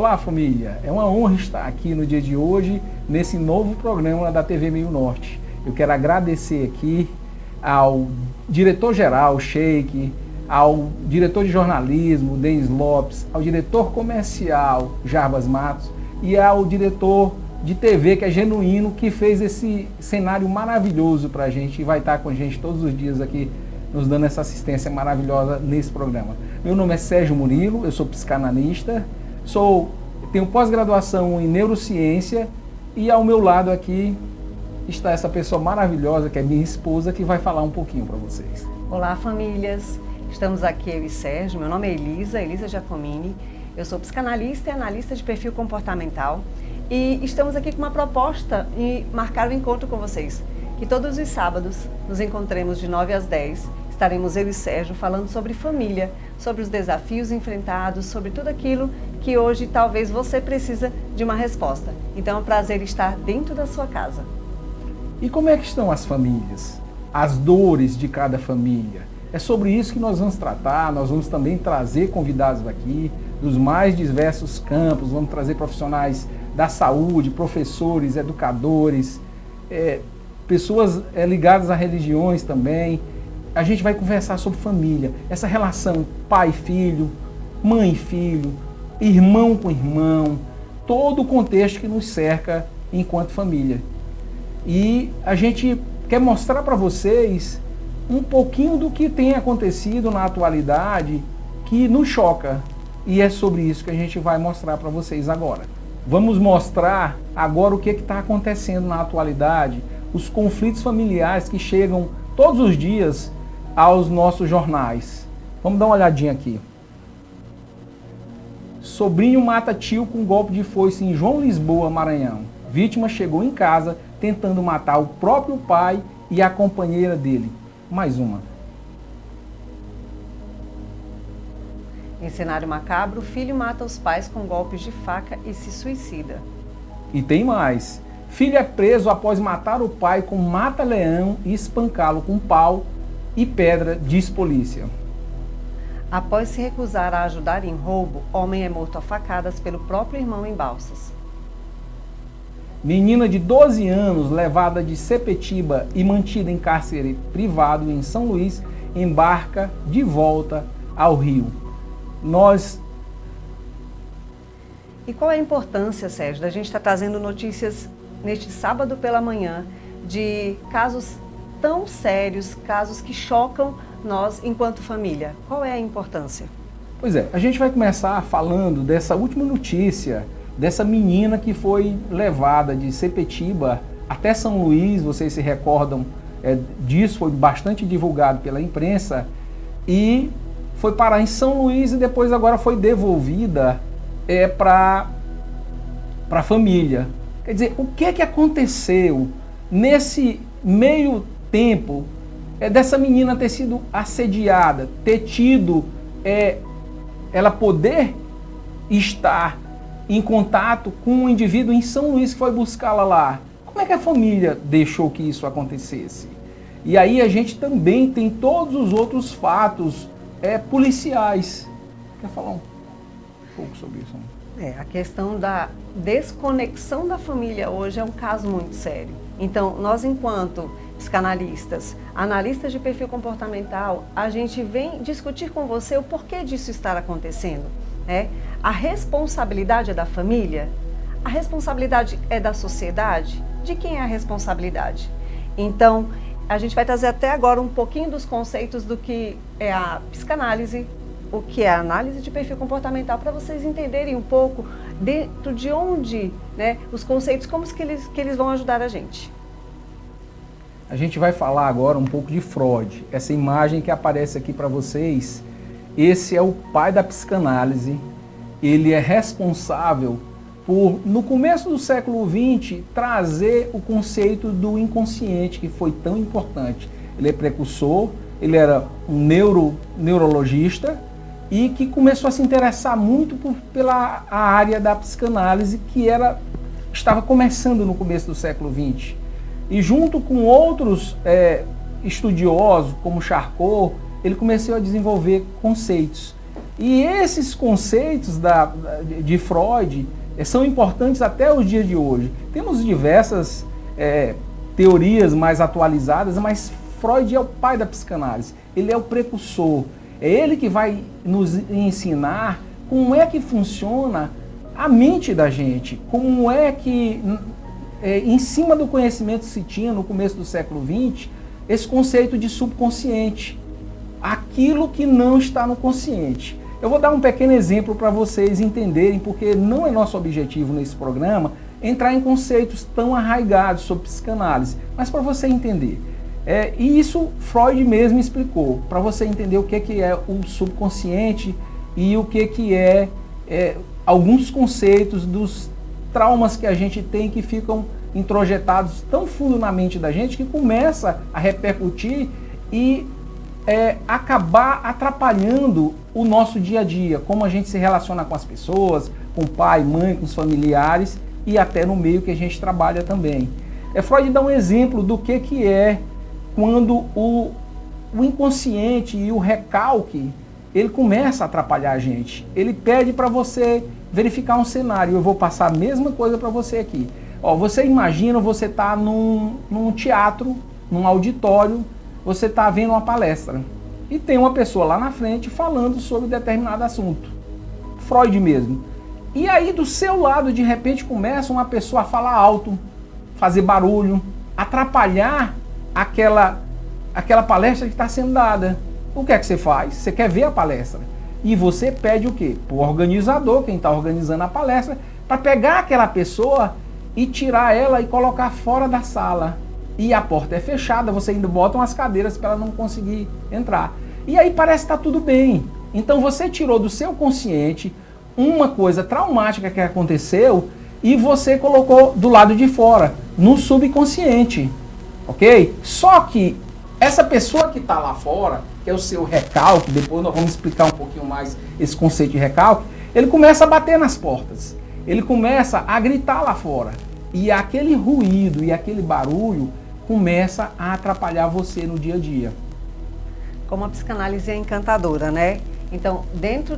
Olá, família! É uma honra estar aqui no dia de hoje, nesse novo programa da TV Meio Norte. Eu quero agradecer aqui ao diretor-geral, Sheik, ao diretor de jornalismo, Denis Lopes, ao diretor comercial, Jarbas Matos, e ao diretor de TV, que é Genuíno, que fez esse cenário maravilhoso para a gente e vai estar com a gente todos os dias aqui, nos dando essa assistência maravilhosa nesse programa. Meu nome é Sérgio Murilo, eu sou psicanalista, tenho pós-graduação em neurociência e ao meu lado aqui está essa pessoa maravilhosa que é minha esposa, que vai falar um pouquinho para vocês. Olá, famílias! Estamos aqui eu e Sérgio, meu nome é Elisa Giacomini, eu sou psicanalista e analista de perfil comportamental e estamos aqui com uma proposta de marcar o encontro com vocês, que todos os sábados nos encontremos de 9 às 10, estaremos eu e Sérgio falando sobre família, sobre os desafios enfrentados, sobre tudo aquilo que hoje talvez você precisa de uma resposta. Então é um prazer estar dentro da sua casa. E como é que estão as famílias? As dores de cada família? É sobre isso que nós vamos tratar, nós vamos também trazer convidados aqui, dos mais diversos campos, vamos trazer profissionais da saúde, professores, educadores, pessoas ligadas a religiões também. A gente vai conversar sobre família, essa relação pai-filho, mãe-filho, irmão com irmão, todo o contexto que nos cerca enquanto família. E a gente quer mostrar para vocês um pouquinho do que tem acontecido na atualidade que nos choca. E é sobre isso que a gente vai mostrar para vocês agora. Vamos mostrar agora o que está acontecendo na atualidade, os conflitos familiares que chegam todos os dias aos nossos jornais. Vamos dar uma olhadinha aqui. Sobrinho mata tio com golpe de foice em João Lisboa, Maranhão. Vítima chegou em casa tentando matar o próprio pai e a companheira dele. Mais uma. Em cenário macabro, o filho mata os pais com golpes de faca e se suicida. E tem mais. Filho é preso após matar o pai com mata-leão e espancá-lo com pau e pedra, diz polícia. Após se recusar a ajudar em roubo, homem é morto a facadas pelo próprio irmão em Balsas. Menina de 12 anos, levada de Sepetiba e mantida em cárcere privado em São Luís, embarca de volta ao Rio. E qual é a importância, Sérgio, da gente estar trazendo notícias neste sábado pela manhã de casos tão sérios, casos que chocam nós enquanto família? Qual é a importância? Pois é, a gente vai começar falando dessa última notícia, dessa menina que foi levada de Sepetiba até São Luís, vocês se recordam disso, foi bastante divulgado pela imprensa, e foi parar em São Luís e depois agora foi devolvida para a família. Quer dizer, o que aconteceu nesse meio tempo dessa menina ter sido assediada, ter tido ela poder estar em contato com um indivíduo em São Luís que foi buscá-la lá? Como é que a família deixou que isso acontecesse? E aí a gente também tem todos os outros fatos policiais. Quer falar um pouco sobre isso? A questão da desconexão da família hoje é um caso muito sério. Então, nós enquanto psicanalistas, analistas de perfil comportamental, a gente vem discutir com você o porquê disso estar acontecendo. A responsabilidade é da família? A responsabilidade é da sociedade? De quem é a responsabilidade? Então, a gente vai trazer até agora um pouquinho dos conceitos do que é a psicanálise, o que é a análise de perfil comportamental, para vocês entenderem um pouco dentro de onde, os conceitos, como que eles vão ajudar a gente. A gente vai falar agora um pouco de Freud. Essa imagem que aparece aqui para vocês, esse é o pai da psicanálise. Ele é responsável por, no começo do século XX, trazer o conceito do inconsciente, que foi tão importante. Ele é precursor, ele era um neurologista e que começou a se interessar muito pela área da psicanálise, que estava começando no começo do século XX. E junto com outros estudiosos, como Charcot, ele começou a desenvolver conceitos. E esses conceitos de Freud são importantes até os dias de hoje. Temos diversas teorias mais atualizadas, mas Freud é o pai da psicanálise, ele é o precursor, é ele que vai nos ensinar como é que funciona a mente da gente, como é que, em cima do conhecimento que se tinha no começo do século XX, esse conceito de subconsciente, aquilo que não está no consciente. Eu vou dar um pequeno exemplo para vocês entenderem, porque não é nosso objetivo nesse programa entrar em conceitos tão arraigados sobre psicanálise, mas para você entender. E isso Freud mesmo explicou, para você entender o que é o subconsciente e o que é alguns conceitos dos traumas que a gente tem que ficam introjetados tão fundo na mente da gente que começa a repercutir e acabar atrapalhando o nosso dia a dia, como a gente se relaciona com as pessoas, com o pai, mãe, com os familiares e até no meio que a gente trabalha também. Freud dá um exemplo do que é quando o inconsciente e o recalque, ele começa a atrapalhar a gente. Ele pede para você verificar um cenário. Eu vou passar a mesma coisa para você aqui. Você imagina, você está num teatro, num auditório, você está vendo uma palestra e tem uma pessoa lá na frente falando sobre determinado assunto. Freud mesmo. E aí do seu lado, de repente, começa uma pessoa a falar alto, fazer barulho, atrapalhar aquela palestra que está sendo dada. O que é que você faz? Você quer ver a palestra. E você pede o quê? Para o organizador, quem está organizando a palestra, para pegar aquela pessoa e tirar ela e colocar fora da sala. E a porta é fechada, você ainda bota umas cadeiras para ela não conseguir entrar. E aí parece que está tudo bem. Então você tirou do seu consciente uma coisa traumática que aconteceu e você colocou do lado de fora, no subconsciente. Ok? Só que essa pessoa que está lá fora, que é o seu recalque, depois nós vamos explicar um pouquinho mais esse conceito de recalque, ele começa a bater nas portas, ele começa a gritar lá fora. E aquele ruído e aquele barulho começa a atrapalhar você no dia a dia. Como a psicanálise é encantadora, né? Então, dentro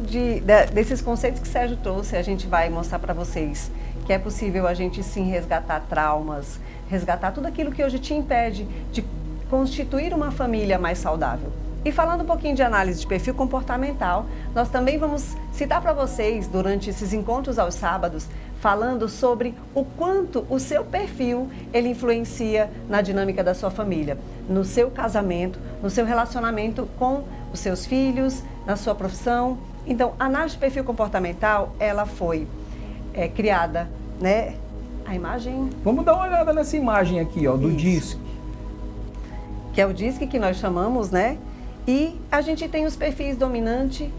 desses conceitos que o Sérgio trouxe, a gente vai mostrar para vocês que é possível a gente sim resgatar traumas, resgatar tudo aquilo que hoje te impede de constituir uma família mais saudável. E falando um pouquinho de análise de perfil comportamental, nós também vamos citar para vocês, durante esses encontros aos sábados, falando sobre o quanto o seu perfil ele influencia na dinâmica da sua família, no seu casamento, no seu relacionamento com os seus filhos, na sua profissão. Então, a análise de perfil comportamental, ela foi criada, né? A imagem... Vamos dar uma olhada nessa imagem aqui, ó, do DISC. Que é o DISC que nós chamamos, né? E a gente tem os perfis dominante,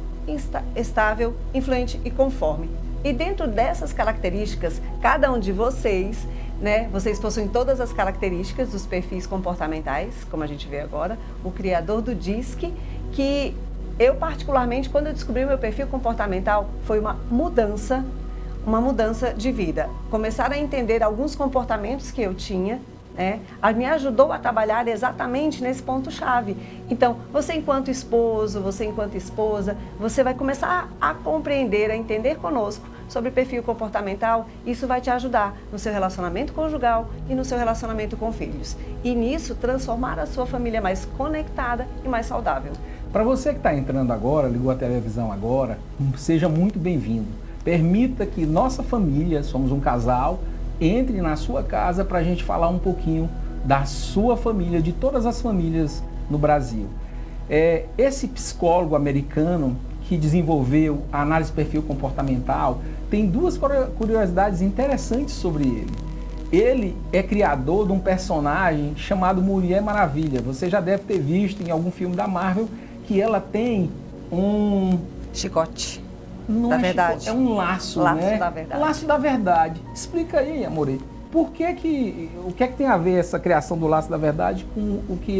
estável, influente e conforme. E dentro dessas características, cada um de vocês, né? Vocês possuem todas as características dos perfis comportamentais, como a gente vê agora, o criador do DISC, que eu particularmente, quando eu descobri o meu perfil comportamental, foi uma mudança de vida. Começar a entender alguns comportamentos que eu tinha, me ajudou a trabalhar exatamente nesse ponto-chave. Então, você enquanto esposo, você enquanto esposa, você vai começar a compreender, a entender conosco sobre perfil comportamental. Isso vai te ajudar no seu relacionamento conjugal e no seu relacionamento com filhos. E nisso, transformar a sua família mais conectada e mais saudável. Para você que está entrando agora, ligou a televisão agora, seja muito bem-vindo. Permita que nossa família, somos um casal, entre na sua casa para a gente falar um pouquinho da sua família, de todas as famílias no Brasil. Esse psicólogo americano que desenvolveu a análise de perfil comportamental tem duas curiosidades interessantes sobre ele. Ele é criador de um personagem chamado Mulher Maravilha. Você já deve ter visto em algum filme da Marvel que ela tem um... chicote. Não da é verdade. Chico, é um laço, laço né? da verdade. Laço da verdade. Explica aí, Amore, o que é que tem a ver essa criação do laço da verdade com o que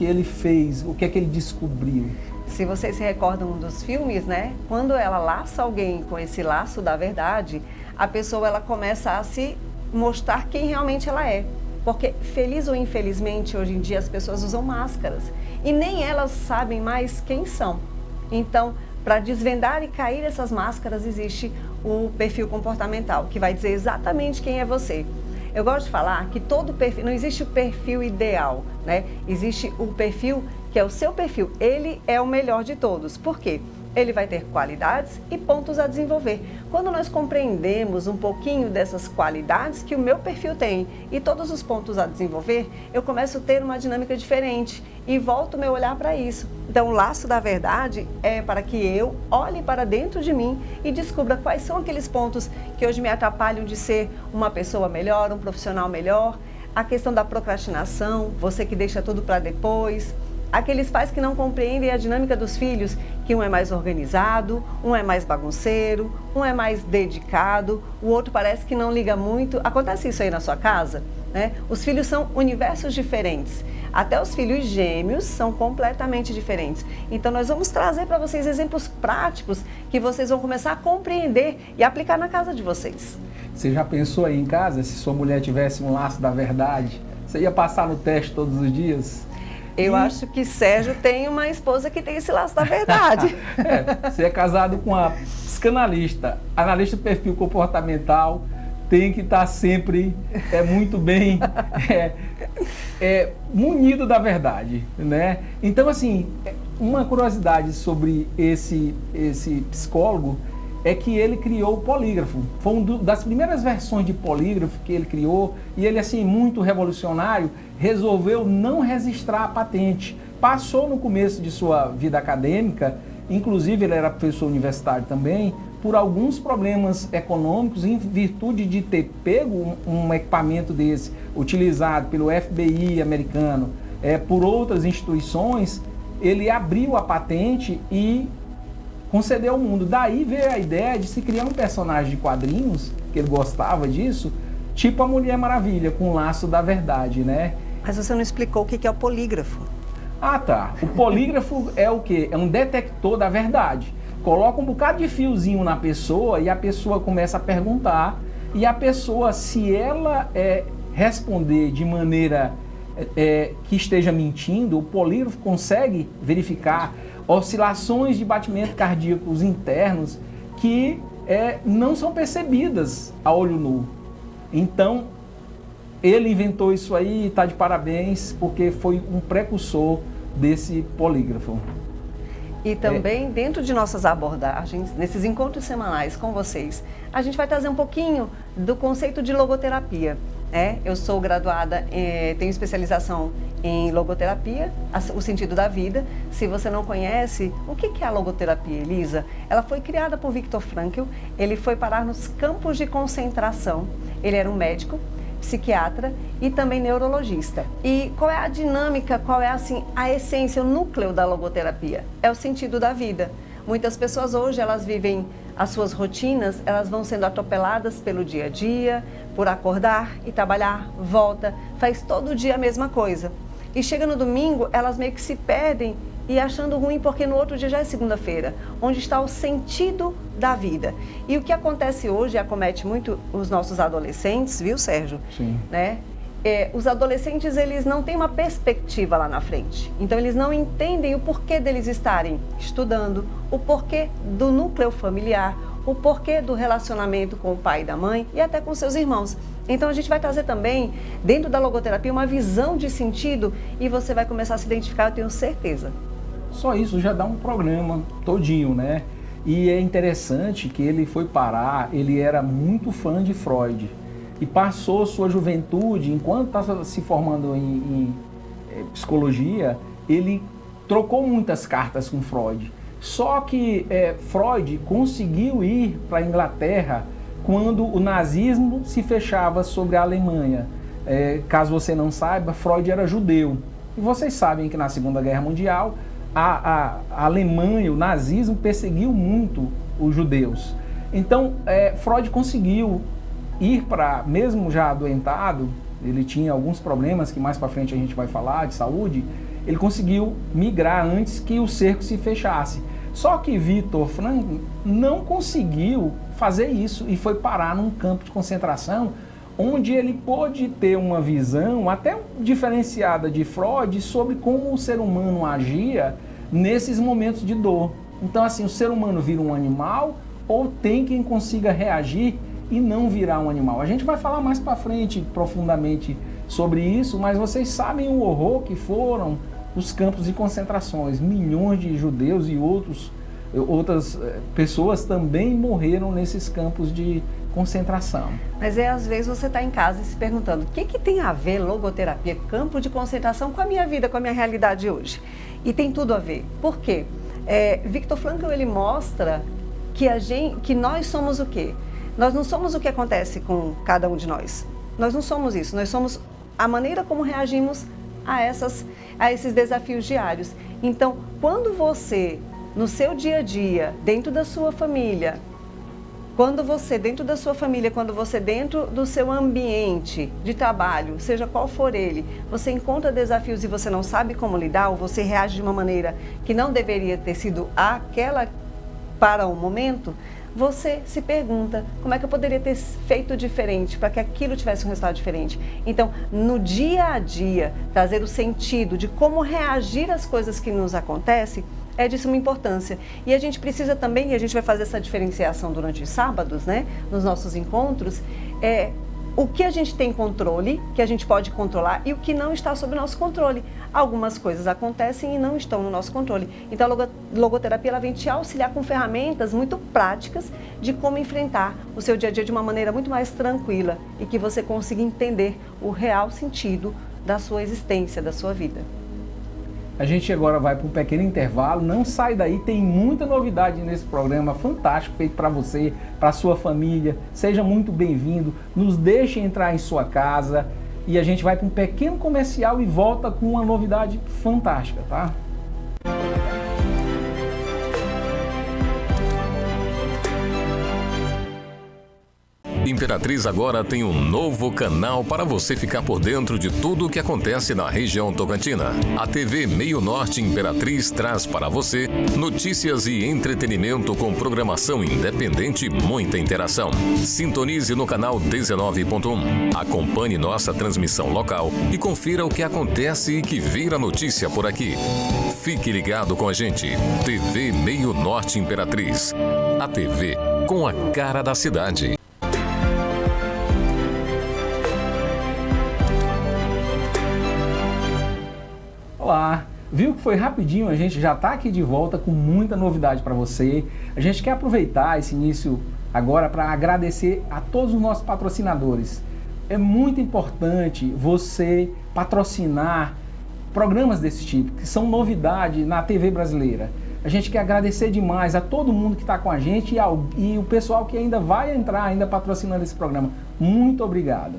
ele fez, o que é que ele descobriu? Se vocês se recordam dos filmes, né? Quando ela laça alguém com esse laço da verdade, a pessoa ela começa a se mostrar quem realmente ela é. Porque, feliz ou infelizmente, hoje em dia as pessoas usam máscaras e nem elas sabem mais quem são. Então, Para desvendar e cair essas máscaras, existe o perfil comportamental, que vai dizer exatamente quem é você. Eu gosto de falar que todo perfil, não existe o perfil ideal, né? Existe o perfil que é o seu perfil. Ele é o melhor de todos. Por quê? Ele vai ter qualidades e pontos a desenvolver. Quando nós compreendemos um pouquinho dessas qualidades que o meu perfil tem e todos os pontos a desenvolver, eu começo a ter uma dinâmica diferente e volto meu olhar para isso. Então, o laço da verdade é para que eu olhe para dentro de mim e descubra quais são aqueles pontos que hoje me atrapalham de ser uma pessoa melhor, um profissional melhor. A questão da procrastinação, você que deixa tudo para depois. Aqueles pais que não compreendem a dinâmica dos filhos, que um é mais organizado, um é mais bagunceiro, um é mais dedicado, o outro parece que não liga muito. Acontece isso aí na sua casa, né? Os filhos são universos diferentes. Até os filhos gêmeos são completamente diferentes. Então, nós vamos trazer para vocês exemplos práticos que vocês vão começar a compreender e aplicar na casa de vocês. Você já pensou aí em casa, se sua mulher tivesse um laço da verdade, você ia passar no teste todos os dias? Eu acho que Sérgio tem uma esposa que tem esse laço da verdade. Você é casado com uma psicanalista, analista de perfil comportamental, tem que estar sempre muito bem munido da verdade, né? Então, assim, uma curiosidade sobre esse psicólogo é que ele criou o polígrafo. Foi uma das primeiras versões de polígrafo que ele criou e ele, assim, muito revolucionário, resolveu não registrar a patente. Passou no começo de sua vida acadêmica, inclusive ele era professor universitário também, por alguns problemas econômicos, em virtude de ter pego um equipamento desse, utilizado pelo FBI americano, por outras instituições, ele abriu a patente e concedeu ao mundo. Daí veio a ideia de se criar um personagem de quadrinhos, que ele gostava disso, tipo a Mulher Maravilha, com o laço da verdade, né? Mas você não explicou o que é o polígrafo. Ah, tá. O polígrafo é o quê? É um detector da verdade. Coloca um bocado de fiozinho na pessoa e a pessoa começa a perguntar. E a pessoa, se ela responder de maneira que esteja mentindo, o polígrafo consegue verificar oscilações de batimento cardíacos internos que não são percebidas a olho nu. Então, ele inventou isso aí e está de parabéns, porque foi um precursor desse polígrafo. E também, dentro de nossas abordagens, nesses encontros semanais com vocês, a gente vai trazer um pouquinho do conceito de logoterapia. Eu sou graduada, tenho especialização em logoterapia, o sentido da vida. Se você não conhece, o que é a logoterapia, Elisa? Ela foi criada por Viktor Frankl, ele foi parar nos campos de concentração. Ele era um médico, psiquiatra e também neurologista. E qual é a dinâmica, qual é assim a essência, o núcleo da logoterapia? É o sentido da vida. Muitas pessoas hoje, elas vivem as suas rotinas, elas vão sendo atropeladas pelo dia a dia, por acordar e trabalhar, volta, faz todo dia a mesma coisa. E chega no domingo, elas meio que se perdem e achando ruim porque no outro dia já é segunda-feira, onde está o sentido da vida. E o que acontece hoje, acomete muito os nossos adolescentes, viu, Sérgio? Sim. Né? Os adolescentes, eles não têm uma perspectiva lá na frente. Então, eles não entendem o porquê deles estarem estudando, o porquê do núcleo familiar, o porquê do relacionamento com o pai e da mãe e até com seus irmãos. Então, a gente vai trazer também, dentro da logoterapia, uma visão de sentido e você vai começar a se identificar, eu tenho certeza. Só isso já dá um programa todinho, né? E é interessante que ele foi parar, ele era muito fã de Freud. E passou sua juventude, enquanto estava se formando em psicologia, ele trocou muitas cartas com Freud. Só que Freud conseguiu ir para a Inglaterra quando o nazismo se fechava sobre a Alemanha. Caso você não saiba, Freud era judeu. E vocês sabem que na Segunda Guerra Mundial, a Alemanha, o nazismo, perseguiu muito os judeus. Então, Freud conseguiu ir para, mesmo já adoentado, ele tinha alguns problemas que mais para frente a gente vai falar, de saúde, ele conseguiu migrar antes que o cerco se fechasse. Só que Viktor Frankl não conseguiu fazer isso e foi parar num campo de concentração onde ele pôde ter uma visão até diferenciada de Freud sobre como o ser humano agia nesses momentos de dor. Então, assim, o ser humano vira um animal ou tem quem consiga reagir e não virar um animal? A gente vai falar mais para frente, profundamente, sobre isso, mas vocês sabem o horror que foram os campos de concentrações. Milhões de judeus e outras pessoas também morreram nesses campos de concentração. Mas às vezes você está em casa e se perguntando, o que tem a ver logoterapia, campo de concentração, com a minha vida, com a minha realidade hoje? E tem tudo a ver. Por quê? Viktor Frankl, ele mostra que nós somos o quê? Nós não somos o que acontece com cada um de nós. Nós não somos isso, nós somos a maneira como reagimos a esses desafios diários. Então, quando você, no seu dia a dia, dentro da sua família, quando você dentro do seu ambiente de trabalho, seja qual for ele, você encontra desafios e você não sabe como lidar, ou você reage de uma maneira que não deveria ter sido aquela para o momento, você se pergunta, como é que eu poderia ter feito diferente para que aquilo tivesse um resultado diferente? Então, no dia a dia, trazer o sentido de como reagir às coisas que nos acontecem é de suma importância. E a gente precisa também, e a gente vai fazer essa diferenciação durante os sábados, né, nos nossos encontros, o que a gente tem controle, que a gente pode controlar, e o que não está sob o nosso controle. Algumas coisas acontecem e não estão no nosso controle. Então a logoterapia ela vem te auxiliar com ferramentas muito práticas de como enfrentar o seu dia a dia de uma maneira muito mais tranquila e que você consiga entender o real sentido da sua existência, da sua vida. A gente agora vai para um pequeno intervalo, não sai daí, tem muita novidade nesse programa fantástico feito para você, para sua família. Seja muito bem-vindo, nos deixe entrar em sua casa e a gente vai para um pequeno comercial e volta com uma novidade fantástica, tá? Imperatriz agora tem um novo canal para você ficar por dentro de tudo o que acontece na região tocantina. A TV Meio Norte Imperatriz traz para você notícias e entretenimento com programação independente e muita interação. Sintonize no canal 19.1. Acompanhe nossa transmissão local e confira o que acontece e que vira notícia por aqui. Fique ligado com a gente. TV Meio Norte Imperatriz. A TV com a cara da cidade. Olá, viu que foi rapidinho? A gente já está aqui de volta com muita novidade para você. A gente quer aproveitar esse início agora para agradecer a todos os nossos patrocinadores. É muito importante você patrocinar programas desse tipo, que são novidade na TV brasileira. A gente quer agradecer demais a todo mundo que está com a gente e o pessoal que ainda vai entrar, ainda patrocinando esse programa. Muito obrigado.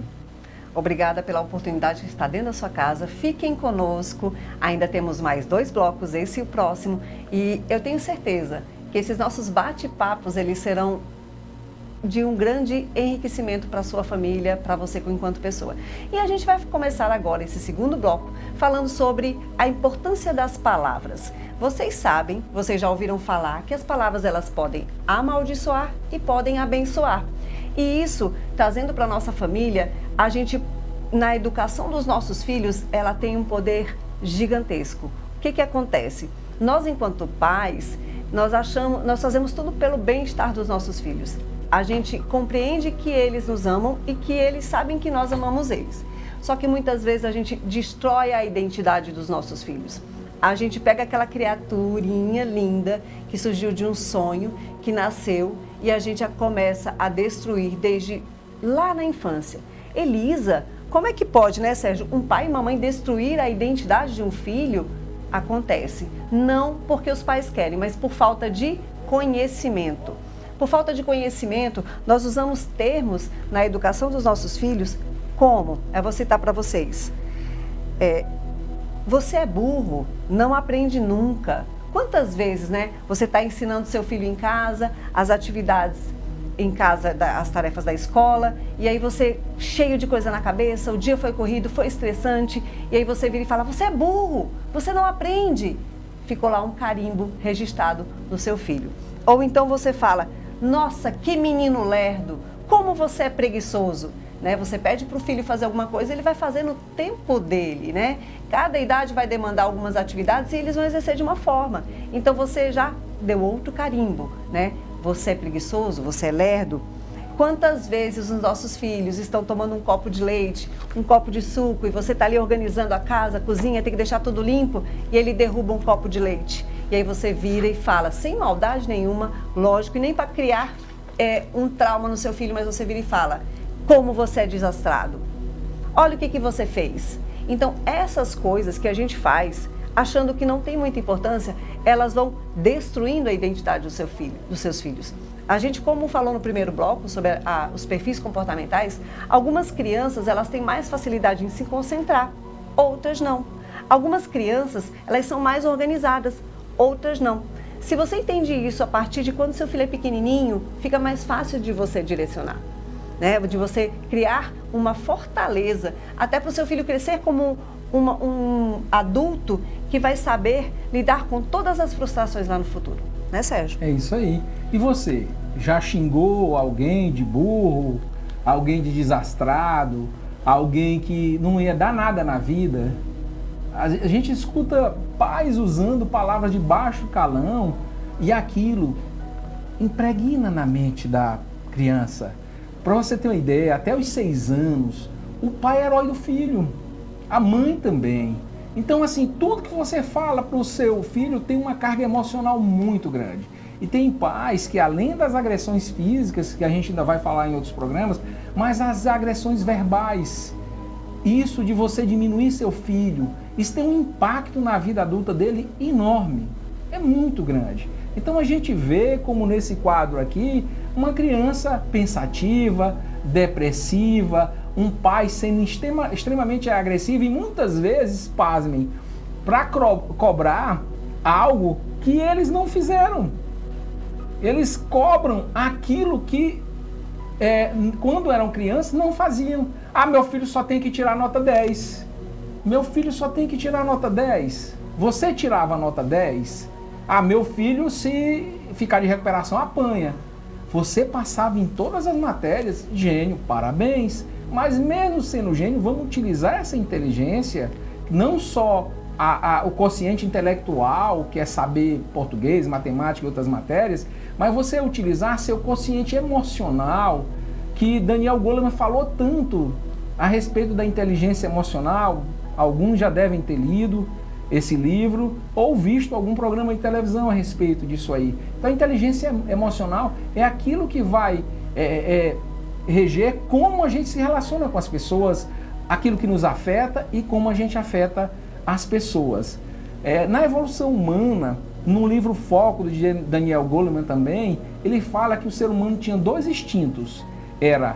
Obrigada pela oportunidade de estar dentro da sua casa. Fiquem conosco. Ainda temos mais 2 blocos, esse e o próximo. E eu tenho certeza que esses nossos bate-papos, eles serão de um grande enriquecimento para a sua família, para você enquanto pessoa. E a gente vai começar agora esse segundo bloco falando sobre a importância das palavras. Vocês sabem, vocês já ouviram falar que as palavras elas podem amaldiçoar e podem abençoar. E isso, trazendo para a nossa família, a gente, na educação dos nossos filhos, ela tem um poder gigantesco. O que acontece? Nós, enquanto pais, nós fazemos tudo pelo bem-estar dos nossos filhos. A gente compreende que eles nos amam e que eles sabem que nós amamos eles. Só que muitas vezes a gente destrói a identidade dos nossos filhos. A gente pega aquela criaturinha linda que surgiu de um sonho, que nasceu, e a gente começa a destruir desde lá na infância. Elisa, como é que pode, né, Sérgio, um pai e uma mãe destruir a identidade de um filho? Acontece. Não porque os pais querem, mas por falta de conhecimento. Por falta de conhecimento, nós usamos termos na educação dos nossos filhos como, eu vou citar para vocês, você é burro, não aprende nunca. Quantas vezes, né, você está ensinando seu filho em casa, as atividades em casa, as tarefas da escola, e aí você, cheio de coisa na cabeça, o dia foi corrido, foi estressante, e aí você vira e fala, você é burro, você não aprende. Ficou lá um carimbo registrado no seu filho. Ou então você fala, nossa, que menino lerdo, como você é preguiçoso. Né? Você pede para o filho fazer alguma coisa, ele vai fazer no tempo dele, né? Cada idade vai demandar algumas atividades e eles vão exercer de uma forma. Então você já deu outro carimbo, né? Você é preguiçoso, você é lerdo. Quantas vezes os nossos filhos estão tomando um copo de leite, um copo de suco, e você está ali organizando a casa, a cozinha, tem que deixar tudo limpo, e ele derruba um copo de leite. E aí você vira e fala, sem maldade nenhuma, lógico, e nem para criar um trauma no seu filho, mas você vira e fala, como você é desastrado. Olha o que você fez. Então, essas coisas que a gente faz, achando que não tem muita importância, elas vão destruindo a identidade do seu filho, dos seus filhos. A gente, como falou no primeiro bloco sobre os perfis comportamentais, algumas crianças elas têm mais facilidade em se concentrar, outras não. Algumas crianças elas são mais organizadas, outras não. Se você entende isso a partir de quando seu filho é pequenininho, fica mais fácil de você direcionar, né? De você criar uma fortaleza, até para o seu filho crescer como um adulto que vai saber lidar com todas as frustrações lá no futuro. Né, Sérgio? É isso aí. E você, já xingou alguém de burro, alguém de desastrado, alguém que não ia dar nada na vida? A gente escuta pais usando palavras de baixo calão e aquilo impregna na mente da criança. Para você ter uma ideia, até os 6 anos, o pai é herói do filho, a mãe também. Então, assim, tudo que você fala para o seu filho tem uma carga emocional muito grande. E tem pais que, além das agressões físicas, que a gente ainda vai falar em outros programas, mas as agressões verbais. Isso de você diminuir seu filho, isso tem um impacto na vida adulta dele enorme. É muito grande. Então a gente vê, como nesse quadro aqui, uma criança pensativa, depressiva, um pai sendo extremamente agressivo e muitas vezes, pasmem, para cobrar algo que eles não fizeram. Eles cobram aquilo que, quando eram crianças, não faziam. Ah, meu filho só tem que tirar nota 10. Meu filho só tem que tirar nota 10. Você tirava nota 10? Ah, meu filho, se ficar de recuperação, apanha. Você passava em todas as matérias, gênio, parabéns. Mas mesmo sendo gênio, vamos utilizar essa inteligência, não só o quociente intelectual, que é saber português, matemática e outras matérias, mas você utilizar seu quociente emocional, que Daniel Goleman falou tanto a respeito da inteligência emocional. Alguns já devem ter lido esse livro ou visto algum programa de televisão a respeito disso aí. Então a inteligência emocional é aquilo que vai reger como a gente se relaciona com as pessoas, aquilo que nos afeta e como a gente afeta as pessoas. Na evolução humana, no livro Foco, de Daniel Goleman também, ele fala que o ser humano tinha 2 instintos, era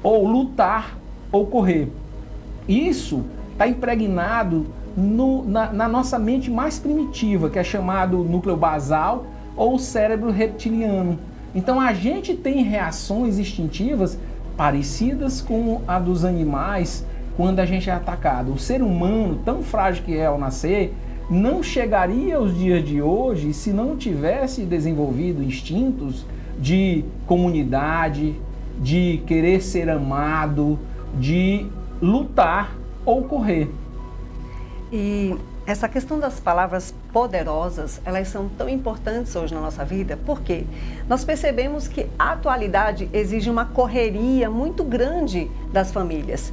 ou lutar ou correr. Isso está impregnado na nossa mente mais primitiva, que é chamado núcleo basal ou cérebro reptiliano. Então a gente tem reações instintivas parecidas com a dos animais quando a gente é atacado. O ser humano, tão frágil que é ao nascer, não chegaria aos dias de hoje se não tivesse desenvolvido instintos de comunidade, de querer ser amado, de lutar ou correr. E essa questão das palavras poderosas, elas são tão importantes hoje na nossa vida, porque nós percebemos que a atualidade exige uma correria muito grande das famílias.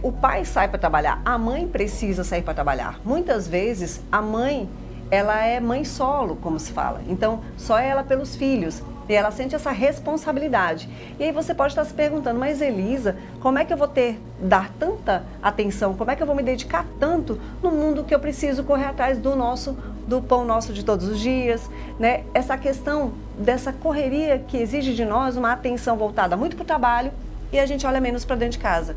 O pai sai para trabalhar, a mãe precisa sair para trabalhar. Muitas vezes a mãe, ela é mãe solo, como se fala, então só ela pelos filhos. E ela sente essa responsabilidade. E aí você pode estar se perguntando, mas Elisa, como é que eu vou dar tanta atenção? Como é que eu vou me dedicar tanto no mundo que eu preciso correr atrás do pão nosso de todos os dias? Né? Essa questão dessa correria que exige de nós uma atenção voltada muito para o trabalho e a gente olha menos para dentro de casa.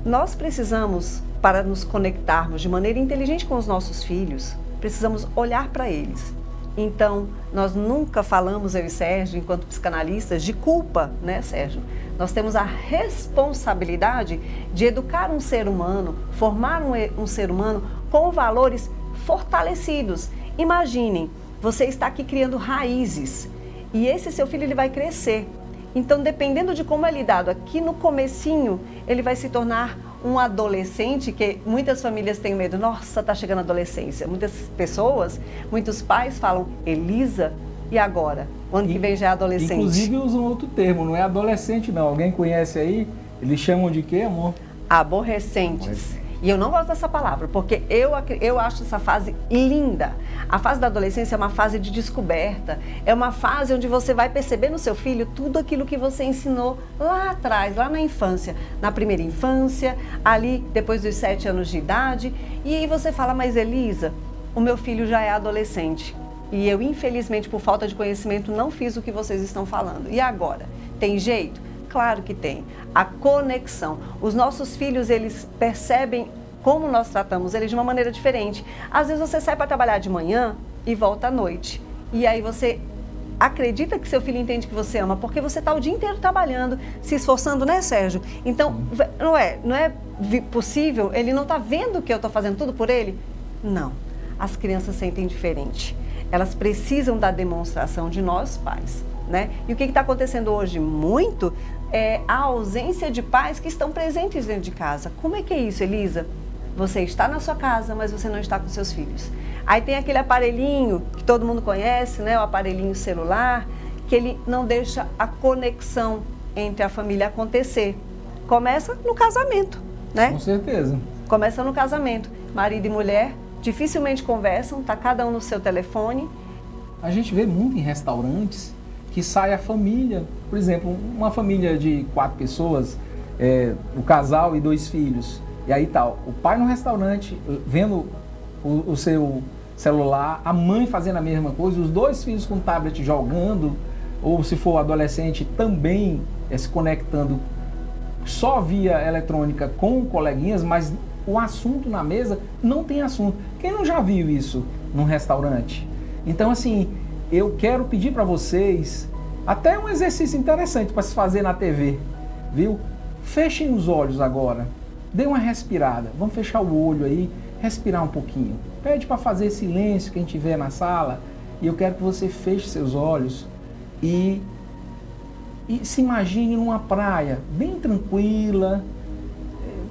Nós precisamos, para nos conectarmos de maneira inteligente com os nossos filhos, precisamos olhar para eles. Então, nós nunca falamos, eu e Sérgio, enquanto psicanalistas, de culpa, né, Sérgio? Nós temos a responsabilidade de educar um ser humano, formar um ser humano com valores fortalecidos. Imaginem, você está aqui criando raízes e esse seu filho ele vai crescer. Então, dependendo de como é lidado aqui no comecinho, ele vai se tornar um adolescente, que muitas famílias têm medo. Nossa, tá chegando a adolescência. Muitas pessoas, muitos pais falam, Elisa, e agora? O ano que vem já é adolescente. Inclusive usam outro termo, não é adolescente não. Alguém conhece aí? Eles chamam de quê, amor? Aborrecentes. E eu não gosto dessa palavra, porque eu acho essa fase linda. A fase da adolescência é uma fase de descoberta, é uma fase onde você vai perceber no seu filho tudo aquilo que você ensinou lá atrás, lá na infância, na primeira infância, ali depois dos 7 anos de idade. E aí você fala, mas Elisa, o meu filho já é adolescente. E eu, infelizmente, por falta de conhecimento, não fiz o que vocês estão falando. E agora? Tem jeito? Claro que tem. A conexão. Os nossos filhos, eles percebem como nós tratamos eles de uma maneira diferente. Às vezes você sai para trabalhar de manhã e volta à noite. E aí você acredita que seu filho entende que você ama, porque você está o dia inteiro trabalhando, se esforçando, né, Sérgio? Então, não é possível, ele não está vendo que eu estou fazendo tudo por ele? Não. As crianças sentem diferente. Elas precisam da demonstração de nós, pais, né? E o que está acontecendo hoje muito é a ausência de pais que estão presentes dentro de casa. Como é que é isso, Elisa? Você está na sua casa, mas você não está com seus filhos. Aí tem aquele aparelhinho que todo mundo conhece, né? O aparelhinho celular, que ele não deixa a conexão entre a família acontecer. Começa no casamento, né? Com certeza. Começa no casamento. Marido e mulher dificilmente conversam, tá cada um no seu telefone. A gente vê muito em restaurantes que sai a família, por exemplo, uma família de 4 pessoas, o casal e 2 filhos, e aí tal, o pai no restaurante vendo o seu celular, a mãe fazendo a mesma coisa, os 2 filhos com o tablet jogando, ou se for adolescente também se conectando só via eletrônica com coleguinhas, mas o assunto na mesa não tem assunto. Quem não já viu isso num restaurante? Então, assim, eu quero pedir para vocês até um exercício interessante para se fazer na TV, viu? Fechem os olhos agora, dê uma respirada, vamos fechar o olho aí, respirar um pouquinho. Pede para fazer silêncio quem estiver na sala e eu quero que você feche seus olhos e se imagine numa praia bem tranquila.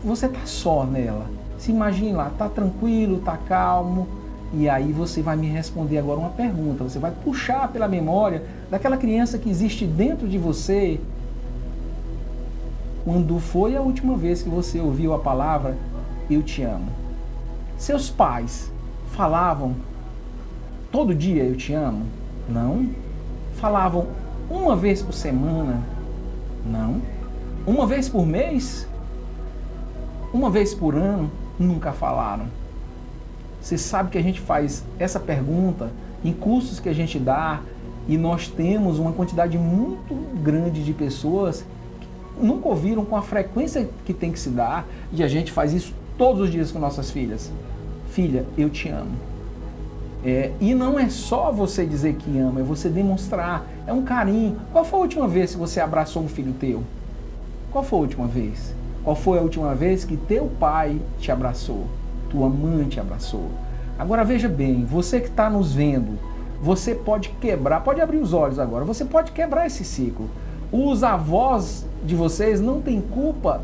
Você está só nela. Se imagine lá, está tranquilo, está calmo. E aí você vai me responder agora uma pergunta. Você vai puxar pela memória daquela criança que existe dentro de você. Quando foi a última vez que você ouviu a palavra eu te amo? Seus pais falavam todo dia eu te amo? Não. Falavam uma vez por semana? Não. Uma vez por mês? Uma vez por ano? Nunca falaram. Você sabe que a gente faz essa pergunta em cursos que a gente dá e nós temos uma quantidade muito grande de pessoas que nunca ouviram com a frequência que tem que se dar, e a gente faz isso todos os dias com nossas filhas. Filha, eu te amo. E não é só você dizer que ama, é você demonstrar, é um carinho. Qual foi a última vez que você abraçou um filho teu? Qual foi a última vez? Qual foi a última vez que teu pai te abraçou? Tua mãe te abraçou? Agora veja bem, você que está nos vendo, você pode quebrar, pode abrir os olhos agora, você pode quebrar esse ciclo. Os avós de vocês não têm culpa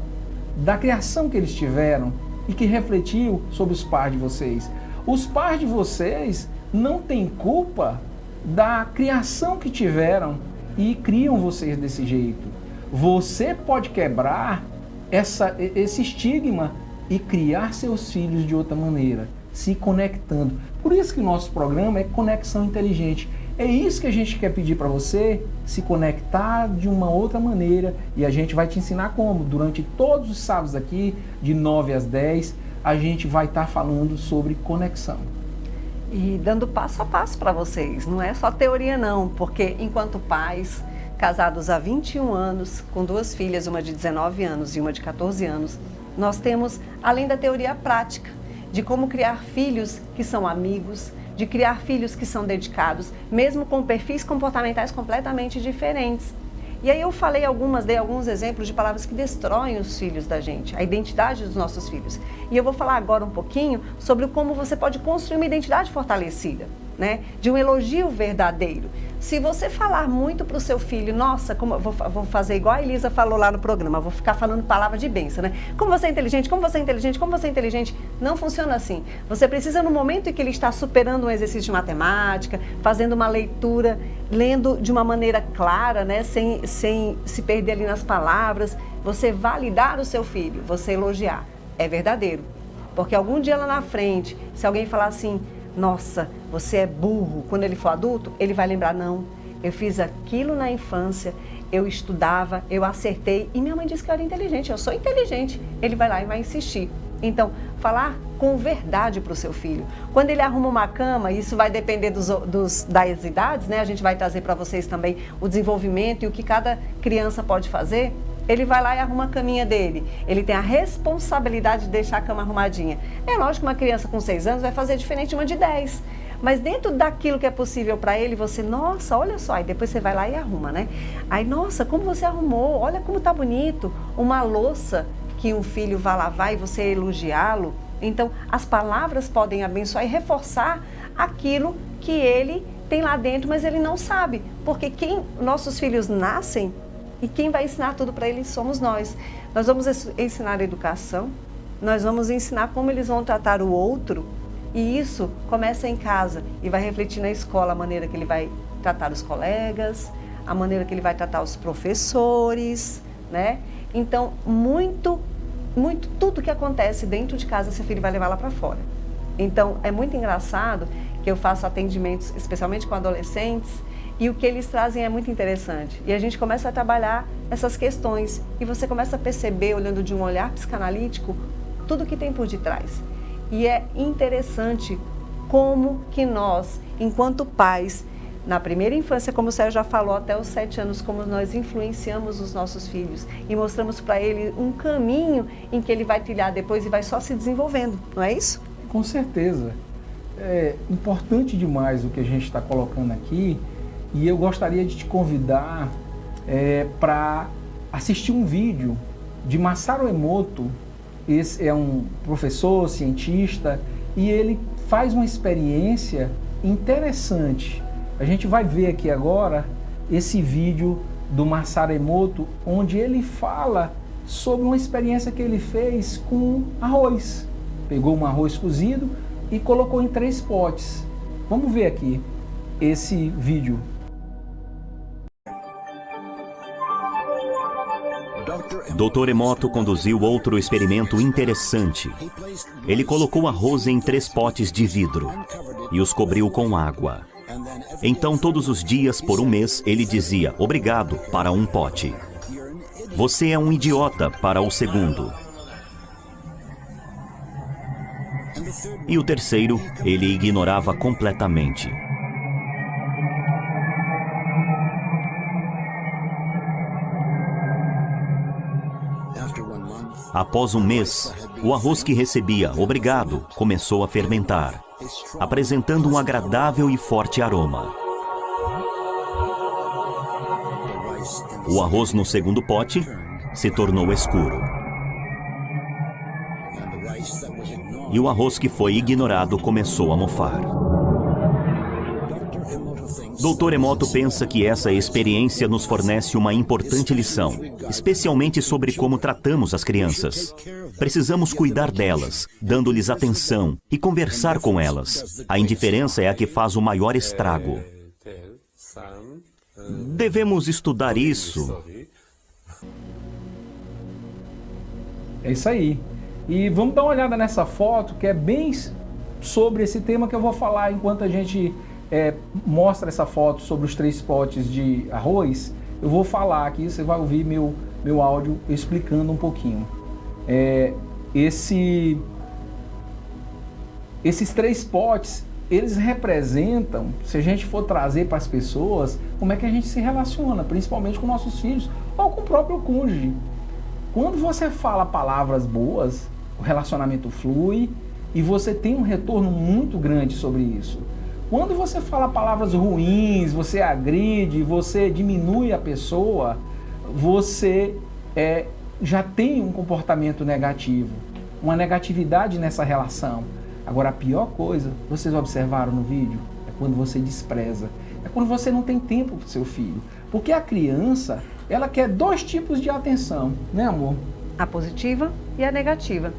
da criação que eles tiveram e que refletiu sobre os pais de vocês. Os pais de vocês não têm culpa da criação que tiveram e criam vocês desse jeito. Você pode quebrar esse estigma e criar seus filhos de outra maneira, se conectando. Por isso que o nosso programa é Conexão Inteligente. É isso que a gente quer pedir para você, se conectar de uma outra maneira, e a gente vai te ensinar como. Durante todos os sábados aqui, de 9 às 10, a gente vai estar falando sobre conexão. E dando passo a passo para vocês, não é só teoria não, porque enquanto pais, casados há 21 anos, com 2 filhas, uma de 19 anos e uma de 14 anos, nós temos, além da teoria, a prática de como criar filhos que são amigos, de criar filhos que são dedicados, mesmo com perfis comportamentais completamente diferentes. E aí eu dei alguns exemplos de palavras que destroem os filhos da gente, a identidade dos nossos filhos. E eu vou falar agora um pouquinho sobre como você pode construir uma identidade fortalecida. né? De um elogio verdadeiro. Se você falar muito para o seu filho, nossa, como vou fazer igual a Elisa falou lá no programa, vou ficar falando palavra de bênção, né? Como você é inteligente, como você é inteligente, como você é inteligente. Não funciona assim. Você precisa, no momento em que ele está superando um exercício de matemática, fazendo uma leitura, lendo de uma maneira clara, né? Sem se perder ali nas palavras, você validar o seu filho, você elogiar. É verdadeiro. Porque algum dia lá na frente, se alguém falar assim, nossa, você é burro, quando ele for adulto, ele vai lembrar, não, eu fiz aquilo na infância, eu estudava, eu acertei e minha mãe disse que eu era inteligente, eu sou inteligente. Ele vai lá e vai insistir. Então, falar com verdade para o seu filho. Quando ele arruma uma cama, isso vai depender das idades, né? A gente vai trazer para vocês também o desenvolvimento e o que cada criança pode fazer. Ele vai lá e arruma a caminha dele. Ele tem a responsabilidade de deixar a cama arrumadinha. É lógico que uma criança com 6 anos vai fazer diferente de uma de 10. Mas dentro daquilo que é possível para ele, você, nossa, olha só, e depois você vai lá e arruma, né? Aí, nossa, como você arrumou, olha como tá bonito. Uma louça que um filho vai lavar e você elogiá-lo. Então, as palavras podem abençoar e reforçar aquilo que ele tem lá dentro, mas ele não sabe. Porque nossos filhos nascem, e quem vai ensinar tudo para eles somos nós. Nós vamos ensinar a educação, nós vamos ensinar como eles vão tratar o outro, e isso começa em casa e vai refletir na escola, a maneira que ele vai tratar os colegas, a maneira que ele vai tratar os professores, né? Então, tudo que acontece dentro de casa, seu filho vai levar lá para fora. Então, é muito engraçado que eu faço atendimentos, especialmente com adolescentes, e o que eles trazem é muito interessante. E a gente começa a trabalhar essas questões. E você começa a perceber, olhando de um olhar psicanalítico, tudo que tem por detrás. E é interessante como que nós, enquanto pais, na primeira infância, como o Sérgio já falou, até os 7 anos, como nós influenciamos os nossos filhos e mostramos para ele um caminho em que ele vai trilhar depois e vai só se desenvolvendo, não é isso? Com certeza. É importante demais o que a gente está colocando aqui. E eu gostaria de te convidar para assistir um vídeo de Masaru Emoto. Esse é um professor, cientista, e ele faz uma experiência interessante. A gente vai ver aqui agora esse vídeo do Masaru Emoto, onde ele fala sobre uma experiência que ele fez com arroz. Pegou um arroz cozido e colocou em 3 potes. Vamos ver aqui esse vídeo. Dr. Emoto conduziu outro experimento interessante. Ele colocou arroz em 3 potes de vidro e os cobriu com água. Então, todos os dias, por um mês, ele dizia obrigado para um pote. Você é um idiota para o segundo. E o terceiro, ele ignorava completamente. Após um mês, o arroz que recebia obrigado começou a fermentar, apresentando um agradável e forte aroma. O arroz no segundo pote se tornou escuro. E o arroz que foi ignorado começou a mofar. Dr. Emoto pensa que essa experiência nos fornece uma importante lição, especialmente sobre como tratamos as crianças. Precisamos cuidar delas, dando-lhes atenção e conversar com elas. A indiferença é a que faz o maior estrago. Devemos estudar isso. É isso aí. E vamos dar uma olhada nessa foto, que é bem sobre esse tema que eu vou falar enquanto a gente mostra essa foto sobre os 3 potes de arroz. Eu vou falar aqui, você vai ouvir meu áudio explicando um pouquinho. Esses 3 potes, eles representam, se a gente for trazer para as pessoas, como é que a gente se relaciona, principalmente com nossos filhos ou com o próprio cônjuge. Quando você fala palavras boas, o relacionamento flui e você tem um retorno muito grande sobre isso. Quando você fala palavras ruins, você agride, você diminui a pessoa, você já tem um comportamento negativo, uma negatividade nessa relação. Agora, a pior coisa, vocês observaram no vídeo, é quando você despreza, é quando você não tem tempo para o seu filho. Porque a criança, ela quer 2 tipos de atenção, né, amor? A positiva e a negativa.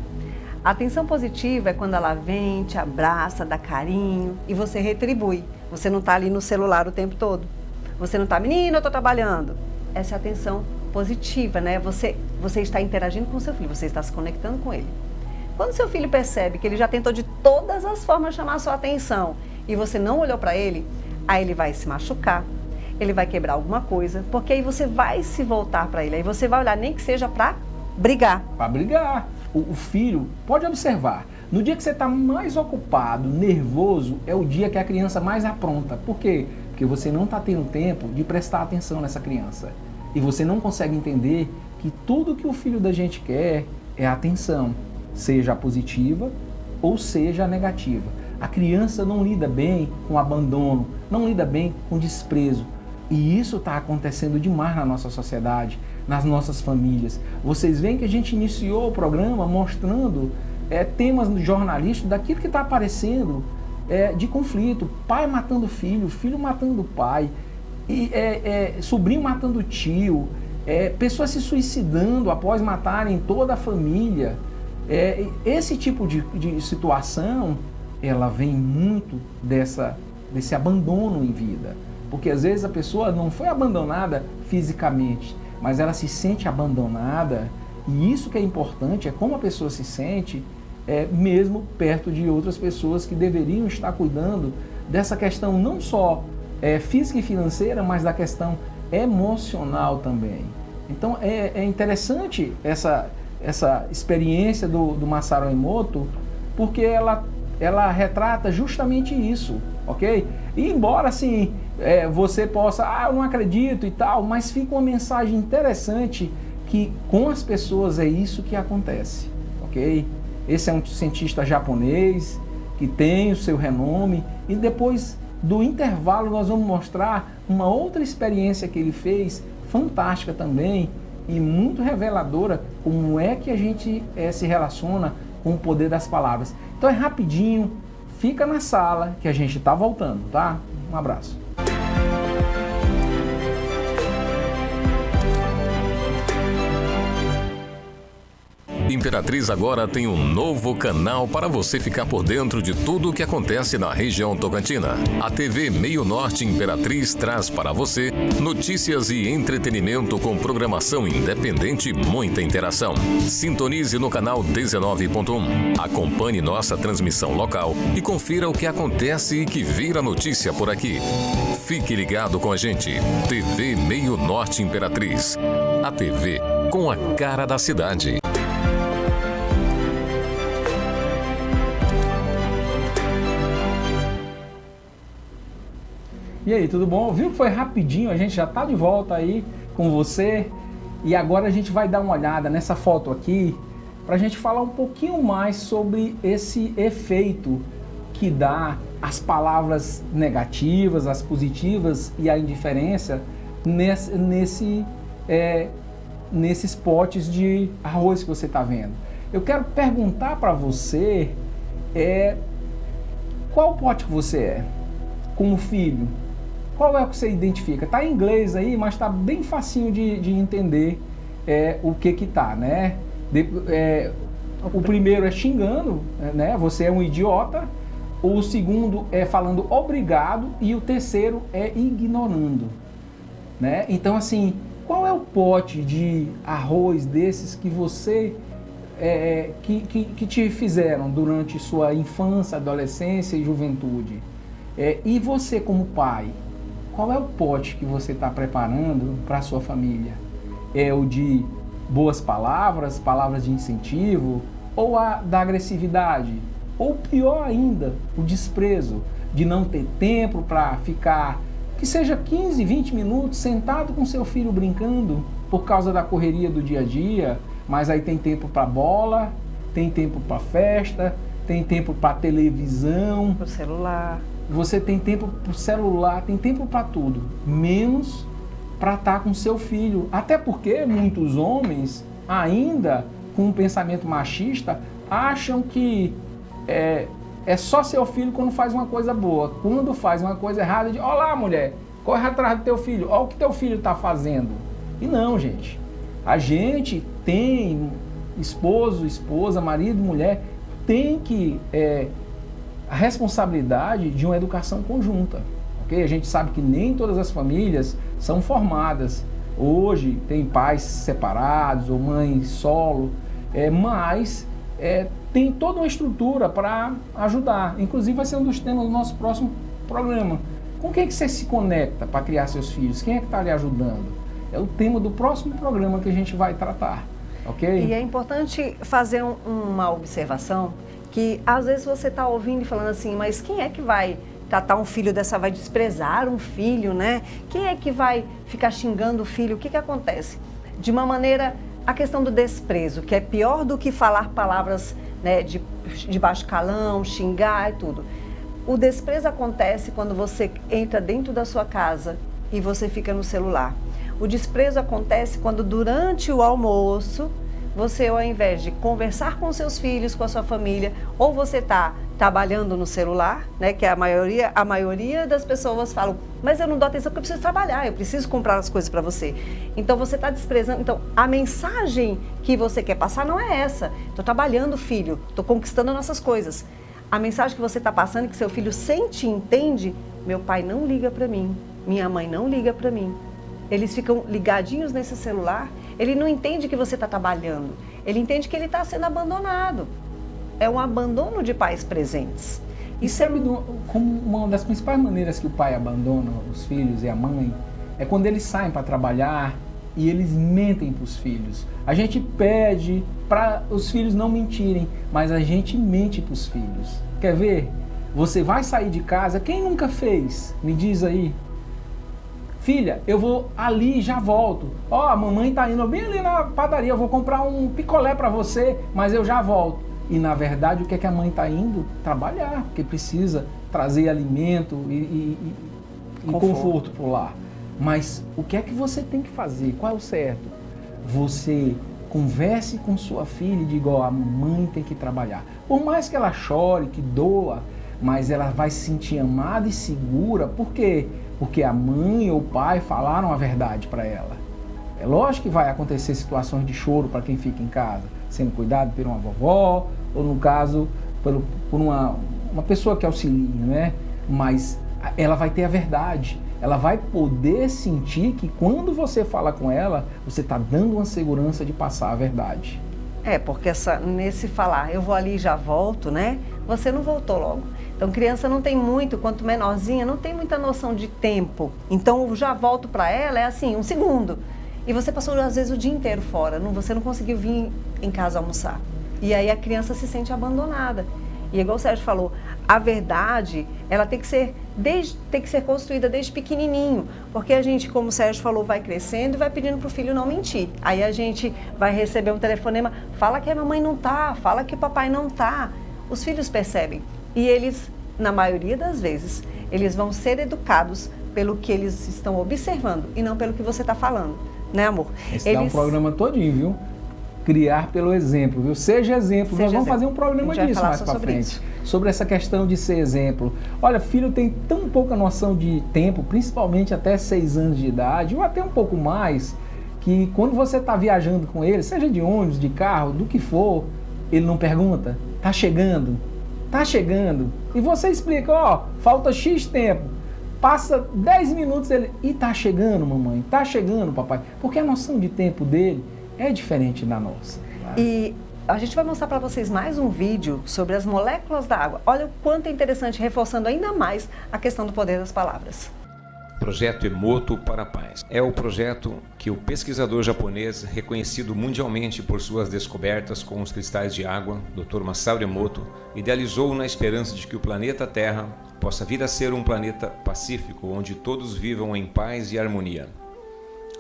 A atenção positiva é quando ela vem, te abraça, dá carinho e você retribui. Você não está ali no celular o tempo todo. Você não está, menina, eu estou trabalhando. Essa é a atenção positiva, né? Você está interagindo com o seu filho, você está se conectando com ele. Quando seu filho percebe que ele já tentou de todas as formas chamar a sua atenção e você não olhou para ele, aí ele vai se machucar, ele vai quebrar alguma coisa, porque aí você vai se voltar para ele, aí você vai olhar, nem que seja para brigar. Para brigar. O filho, pode observar, no dia que você está mais ocupado, nervoso, é o dia que a criança mais apronta. Por quê? Porque você não está tendo tempo de prestar atenção nessa criança. E você não consegue entender que tudo que o filho da gente quer é atenção, seja a positiva ou seja a negativa. A criança não lida bem com abandono, não lida bem com desprezo. E isso está acontecendo demais na nossa sociedade, nas nossas famílias. Vocês veem que a gente iniciou o programa mostrando temas jornalísticos daquilo que está aparecendo de conflito. Pai matando filho, filho matando pai, sobrinho matando tio, pessoas se suicidando após matarem toda a família. Esse tipo de situação, ela vem muito desse abandono em vida. Porque às vezes a pessoa não foi abandonada fisicamente, mas ela se sente abandonada, e isso que é importante, é como a pessoa se sente, mesmo perto de outras pessoas que deveriam estar cuidando dessa questão não só física e financeira, mas da questão emocional também. Então é interessante essa experiência do Masaru Emoto, porque ela retrata justamente isso, ok? E embora assim, você possa, eu não acredito e tal, mas fica uma mensagem interessante que com as pessoas é isso que acontece, ok? Esse é um cientista japonês que tem o seu renome, e depois do intervalo nós vamos mostrar uma outra experiência que ele fez, fantástica também e muito reveladora, como é que a gente se relaciona com o poder das palavras. Então é rapidinho, fica na sala que a gente está voltando, tá? Um abraço. Imperatriz agora tem um novo canal para você ficar por dentro de tudo o que acontece na região Tocantina. A TV Meio Norte Imperatriz traz para você notícias e entretenimento com programação independente e muita interação. Sintonize no canal 19.1. Acompanhe nossa transmissão local e confira o que acontece e que vira notícia por aqui. Fique ligado com a gente. TV Meio Norte Imperatriz. A TV com a cara da cidade. E aí, tudo bom? Viu que foi rapidinho? A gente já está de volta aí com você. E agora a gente vai dar uma olhada nessa foto aqui para a gente falar um pouquinho mais sobre esse efeito que dá as palavras negativas, as positivas e a indiferença nesses potes de arroz que você está vendo. Eu quero perguntar para você qual pote que você é como filho. Qual é o que você identifica? Está em inglês aí, mas está bem facinho de entender o que tá, né? O primeiro é xingando, né? Você é um idiota. O segundo é falando obrigado e o terceiro é ignorando, né? Então, assim, qual é o pote de arroz desses que você que te fizeram durante sua infância, adolescência e juventude? E você como pai, qual é o pote que você está preparando para a sua família? É o de boas palavras, palavras de incentivo, ou a da agressividade? Ou pior ainda, o desprezo, de não ter tempo para ficar, que seja 15, 20 minutos sentado com seu filho brincando por causa da correria do dia a dia, mas aí tem tempo para bola, tem tempo para festa, tem tempo para televisão, Pro celular. Você tem tempo para o celular, tem tempo para tudo, menos para estar com seu filho. Até porque muitos homens, ainda com um pensamento machista, acham que é só seu filho quando faz uma coisa boa. Quando faz uma coisa errada, diz, olá mulher, corre atrás do teu filho, olha o que teu filho está fazendo. E não, gente. A gente tem esposo, esposa, marido, mulher, tem que a responsabilidade de uma educação conjunta. Okay? A gente sabe que nem todas as famílias são formadas. Hoje tem pais separados ou mães solo, mas tem toda uma estrutura para ajudar. Inclusive vai ser um dos temas do nosso próximo programa. Com quem é que você se conecta para criar seus filhos? Quem é que está lhe ajudando? É o tema do próximo programa que a gente vai tratar. Okay? E é importante fazer uma observação que às vezes você está ouvindo e falando assim, mas quem é que vai tratar um filho dessa, vai desprezar um filho, né? Quem é que vai ficar xingando o filho? O que acontece? De uma maneira, a questão do desprezo, que é pior do que falar palavras, né, de baixo calão, xingar e tudo. O desprezo acontece quando você entra dentro da sua casa e você fica no celular. O desprezo acontece quando durante o almoço, você ao invés de conversar com seus filhos, com a sua família, ou você está trabalhando no celular, né, que a maioria das pessoas falam, mas eu não dou atenção porque eu preciso trabalhar, eu preciso comprar as coisas para você. Então você está desprezando. Então a mensagem que você quer passar não é essa. Estou trabalhando, filho, estou conquistando nossas coisas. A mensagem que você está passando, que seu filho sente e entende, meu pai não liga para mim, minha mãe não liga para mim. Eles ficam ligadinhos nesse celular, ele não entende que você está trabalhando, ele entende que ele está sendo abandonado. É um abandono de pais presentes. Isso é como uma das principais maneiras que o pai abandona os filhos e a mãe, é quando eles saem para trabalhar e eles mentem para os filhos. A gente pede para os filhos não mentirem, mas a gente mente para os filhos. Quer ver? Você vai sair de casa, quem nunca fez? Me diz aí. Filha, eu vou ali e já volto. Ó, a mamãe tá indo bem ali na padaria, eu vou comprar um picolé para você, mas eu já volto. E na verdade, o que é que a mãe tá indo? Trabalhar, porque precisa trazer alimento e conforto pro lar. Mas o que é que você tem que fazer? Qual é o certo? Você converse com sua filha e diga, ó, a mãe tem que trabalhar. Por mais que ela chore, que doa, mas ela vai se sentir amada e segura. Por quê? Porque a mãe ou o pai falaram a verdade para ela. É lógico que vai acontecer situações de choro para quem fica em casa, sendo cuidado por uma vovó, ou no caso, por uma pessoa que auxilia, né? Mas ela vai ter a verdade. Ela vai poder sentir que quando você fala com ela, você está dando uma segurança de passar a verdade. Porque nesse falar, eu vou ali e já volto, né? Você não voltou logo. Então, criança não tem muito, quanto menorzinha, não tem muita noção de tempo. Então, eu já volto para ela, é assim, 1 segundo. E você passou, às vezes, o dia inteiro fora, você não conseguiu vir em casa almoçar. E aí a criança se sente abandonada. E igual o Sérgio falou, a verdade, ela tem que ser construída desde pequenininho. Porque a gente, como o Sérgio falou, vai crescendo e vai pedindo para o filho não mentir. Aí a gente vai receber um telefonema, fala que a mamãe não tá, fala que o papai não tá. Os filhos percebem. E eles, na maioria das vezes, eles vão ser educados pelo que eles estão observando e não pelo que você está falando, né, amor? Esse dá um programa todinho, viu? Criar pelo exemplo, viu? Seja exemplo. Nós vamos fazer um programa disso mais para frente, sobre essa questão de ser exemplo. Olha, filho tem tão pouca noção de tempo, principalmente até 6 anos de idade, ou até um pouco mais, que quando você está viajando com ele, seja de ônibus, de carro, do que for, ele não pergunta, tá chegando. Tá chegando. E você explica, ó, falta X tempo. Passa 10 minutos, ele... E tá chegando, mamãe? Tá chegando, papai? Porque a noção de tempo dele é diferente da nossa. Tá? E a gente vai mostrar para vocês mais um vídeo sobre as moléculas da água. Olha o quanto é interessante, reforçando ainda mais a questão do poder das palavras. Projeto Emoto para a Paz. É o projeto que o pesquisador japonês, reconhecido mundialmente por suas descobertas com os cristais de água, Dr. Masaru Emoto, idealizou na esperança de que o planeta Terra possa vir a ser um planeta pacífico, onde todos vivam em paz e harmonia.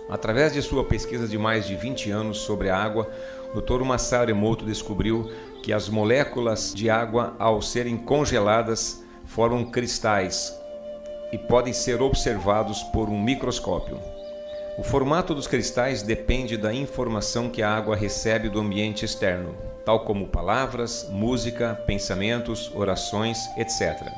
Através de sua pesquisa de mais de 20 anos sobre a água, Dr. Masaru Emoto descobriu que as moléculas de água, ao serem congeladas, formam cristais e podem ser observados por um microscópio. O formato dos cristais depende da informação que a água recebe do ambiente externo. tal como palavras, música, pensamentos, orações, etc.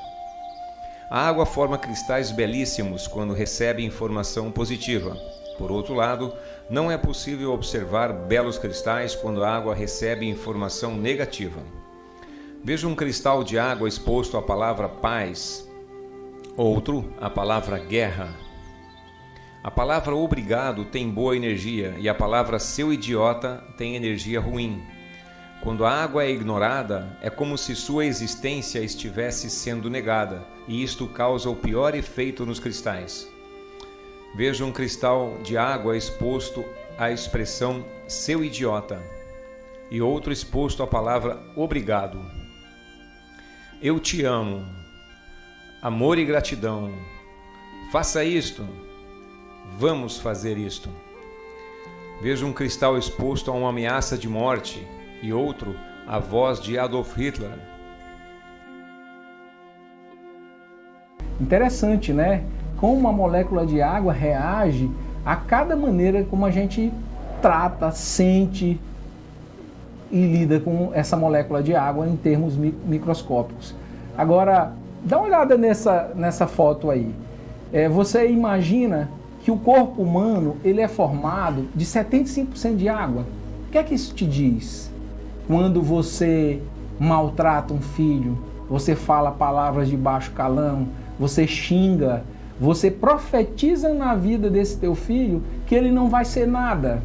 A água forma cristais belíssimos quando recebe informação positiva. Por outro lado, não é possível observar belos cristais quando a água recebe informação negativa. Veja um cristal de água exposto à palavra paz, outro à palavra guerra. A palavra obrigado tem boa energia e a palavra seu idiota tem energia ruim. Quando a água é ignorada, é como se sua existência estivesse sendo negada, e isto causa o pior efeito nos cristais. Veja um cristal de água exposto à expressão seu idiota e outro exposto à palavra obrigado. Eu te amo, amor e gratidão, faça isto, vamos fazer isto. Veja um cristal exposto a uma ameaça de morte e outro à voz de Adolf Hitler. Interessante, né? Como uma molécula de água reage a cada maneira como a gente trata, sente e lida com essa molécula de água em termos microscópicos. Agora, dá uma olhada nessa foto aí. Você imagina que o corpo humano ele é formado de 75% de água. O que é que isso te diz? Quando você maltrata um filho, você fala palavras de baixo calão, você xinga, você profetiza na vida desse teu filho que ele não vai ser nada.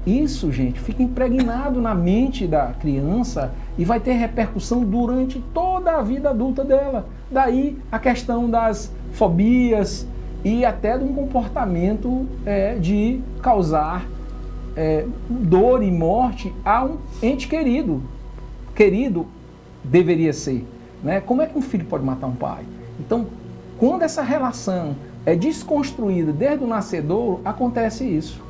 Isso, gente, fica impregnado na mente da criança e vai ter repercussão durante toda a vida adulta dela. Daí a questão das fobias e até de um comportamento de causar dor e morte a um ente querido. Querido deveria ser, né? Como é que um filho pode matar um pai? Então, quando essa relação é desconstruída desde o nascedouro, acontece isso.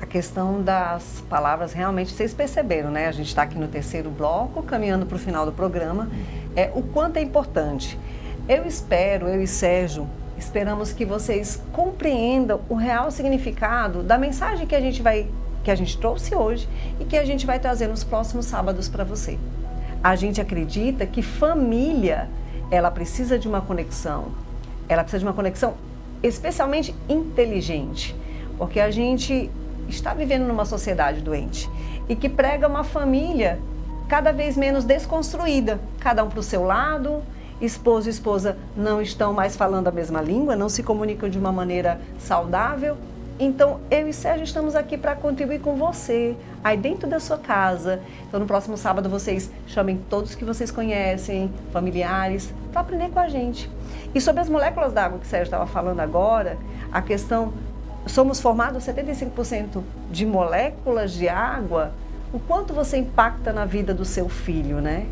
A questão das palavras, realmente, vocês perceberam, né? A gente está aqui no terceiro bloco, caminhando para o final do programa. O quanto é importante. Eu e Sérgio, esperamos que vocês compreendam o real significado da mensagem que a gente trouxe hoje e que a gente vai trazer nos próximos sábados para você. A gente acredita que família, ela precisa de uma conexão. Ela precisa de uma conexão especialmente inteligente, porque a gente está vivendo numa sociedade doente e que prega uma família cada vez menos desconstruída, cada um para o seu lado. Esposo e esposa não estão mais falando a mesma língua, não se comunicam de uma maneira saudável. Então, eu e Sérgio estamos aqui para contribuir com você, aí dentro da sua casa. Então, no próximo sábado, vocês chamem todos que vocês conhecem, familiares, para aprender com a gente. E sobre as moléculas d'água que o Sérgio estava falando agora, a questão, somos formados 75% de moléculas de água, o quanto você impacta na vida do seu filho, né?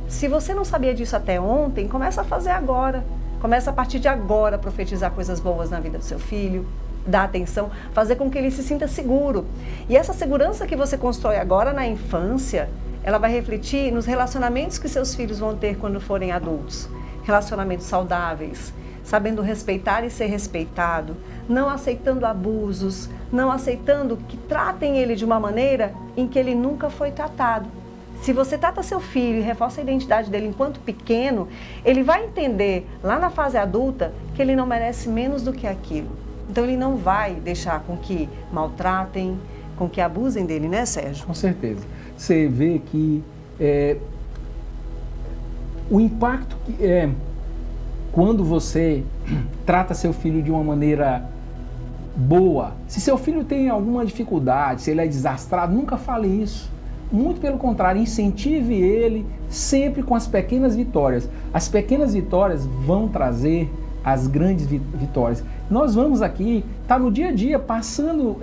Se você não sabia disso até ontem, começa a fazer agora. Começa a partir de agora a profetizar coisas boas na vida do seu filho, dar atenção, fazer com que ele se sinta seguro. E essa segurança que você constrói agora na infância, ela vai refletir nos relacionamentos que seus filhos vão ter quando forem adultos. Relacionamentos saudáveis, sabendo respeitar e ser respeitado, não aceitando abusos, não aceitando que tratem ele de uma maneira em que ele nunca foi tratado. Se você trata seu filho e reforça a identidade dele enquanto pequeno, ele vai entender lá na fase adulta que ele não merece menos do que aquilo. Então ele não vai deixar com que maltratem, com que abusem dele, né, Sérgio? Com certeza. Você vê que o impacto que é quando você trata seu filho de uma maneira boa. Se seu filho tem alguma dificuldade, se ele é desastrado, nunca fale isso. Muito pelo contrário, incentive ele sempre com as pequenas vitórias. As pequenas vitórias vão trazer as grandes vitórias. Nós vamos aqui, tá no dia a dia, passando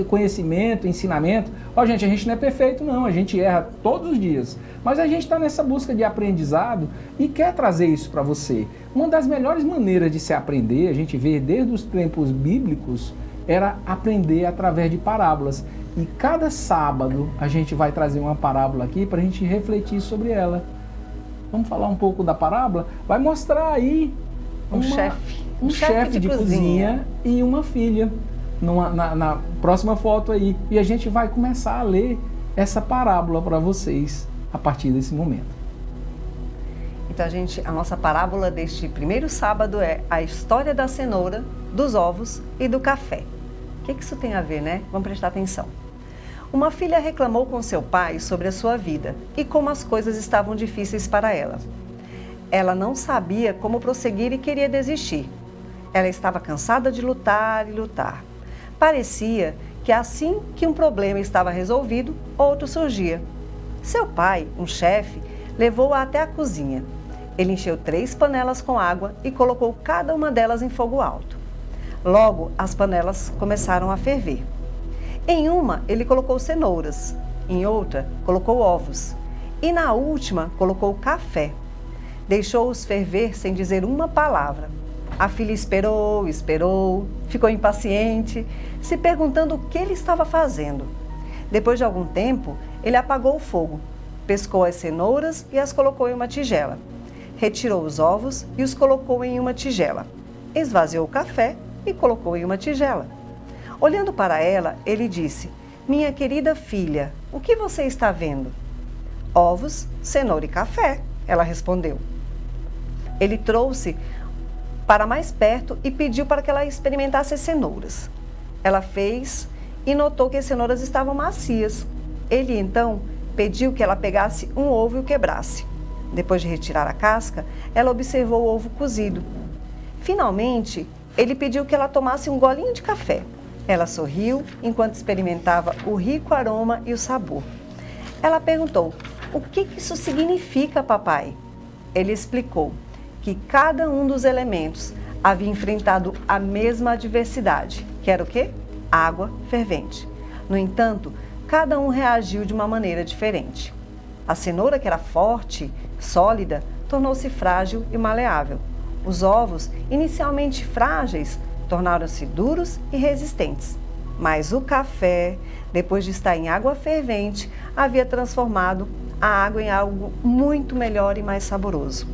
conhecimento, ensinamento. Gente, a gente não é perfeito não, a gente erra todos os dias. Mas a gente está nessa busca de aprendizado e quer trazer isso para você. Uma das melhores maneiras de se aprender, a gente vê desde os tempos bíblicos, era aprender através de parábolas. E cada sábado a gente vai trazer uma parábola aqui para a gente refletir sobre ela. Vamos falar um pouco da parábola? Vai mostrar aí um chefe de cozinha e uma filha na próxima foto aí. E a gente vai começar a ler essa parábola para vocês a partir desse momento. Então, a nossa parábola deste primeiro sábado é a história da cenoura, dos ovos e do café. O que isso tem a ver, né? Vamos prestar atenção. Uma filha reclamou com seu pai sobre a sua vida e como as coisas estavam difíceis para ela. Ela não sabia como prosseguir e queria desistir. Ela estava cansada de lutar e lutar. Parecia que assim que um problema estava resolvido, outro surgia. Seu pai, um chefe, levou-a até a cozinha. Ele encheu 3 panelas com água e colocou cada uma delas em fogo alto. Logo, as panelas começaram a ferver. Em uma, ele colocou cenouras, em outra, colocou ovos e na última, colocou café. Deixou-os ferver sem dizer uma palavra. A filha esperou, ficou impaciente, se perguntando o que ele estava fazendo. Depois de algum tempo, ele apagou o fogo, pescou as cenouras e as colocou em uma tigela. Retirou os ovos e os colocou em uma tigela. Esvaziou o café e colocou em uma tigela. Olhando para ela, ele disse: "Minha querida filha, o que você está vendo?" "Ovos, cenoura e café", ela respondeu. Ele trouxe para mais perto e pediu para que ela experimentasse as cenouras. Ela fez e notou que as cenouras estavam macias. Ele então pediu que ela pegasse um ovo e o quebrasse. Depois de retirar a casca, ela observou o ovo cozido. Finalmente, ele pediu que ela tomasse um golinho de café. Ela sorriu enquanto experimentava o rico aroma e o sabor. Ela perguntou: "O que isso significa, papai?" Ele explicou que cada um dos elementos havia enfrentado a mesma adversidade, que era o quê? Água fervente. No entanto, cada um reagiu de uma maneira diferente. A cenoura, que era forte, sólida, tornou-se frágil e maleável. Os ovos, inicialmente frágeis, tornaram-se duros e resistentes. Mas o café, depois de estar em água fervente, havia transformado a água em algo muito melhor e mais saboroso.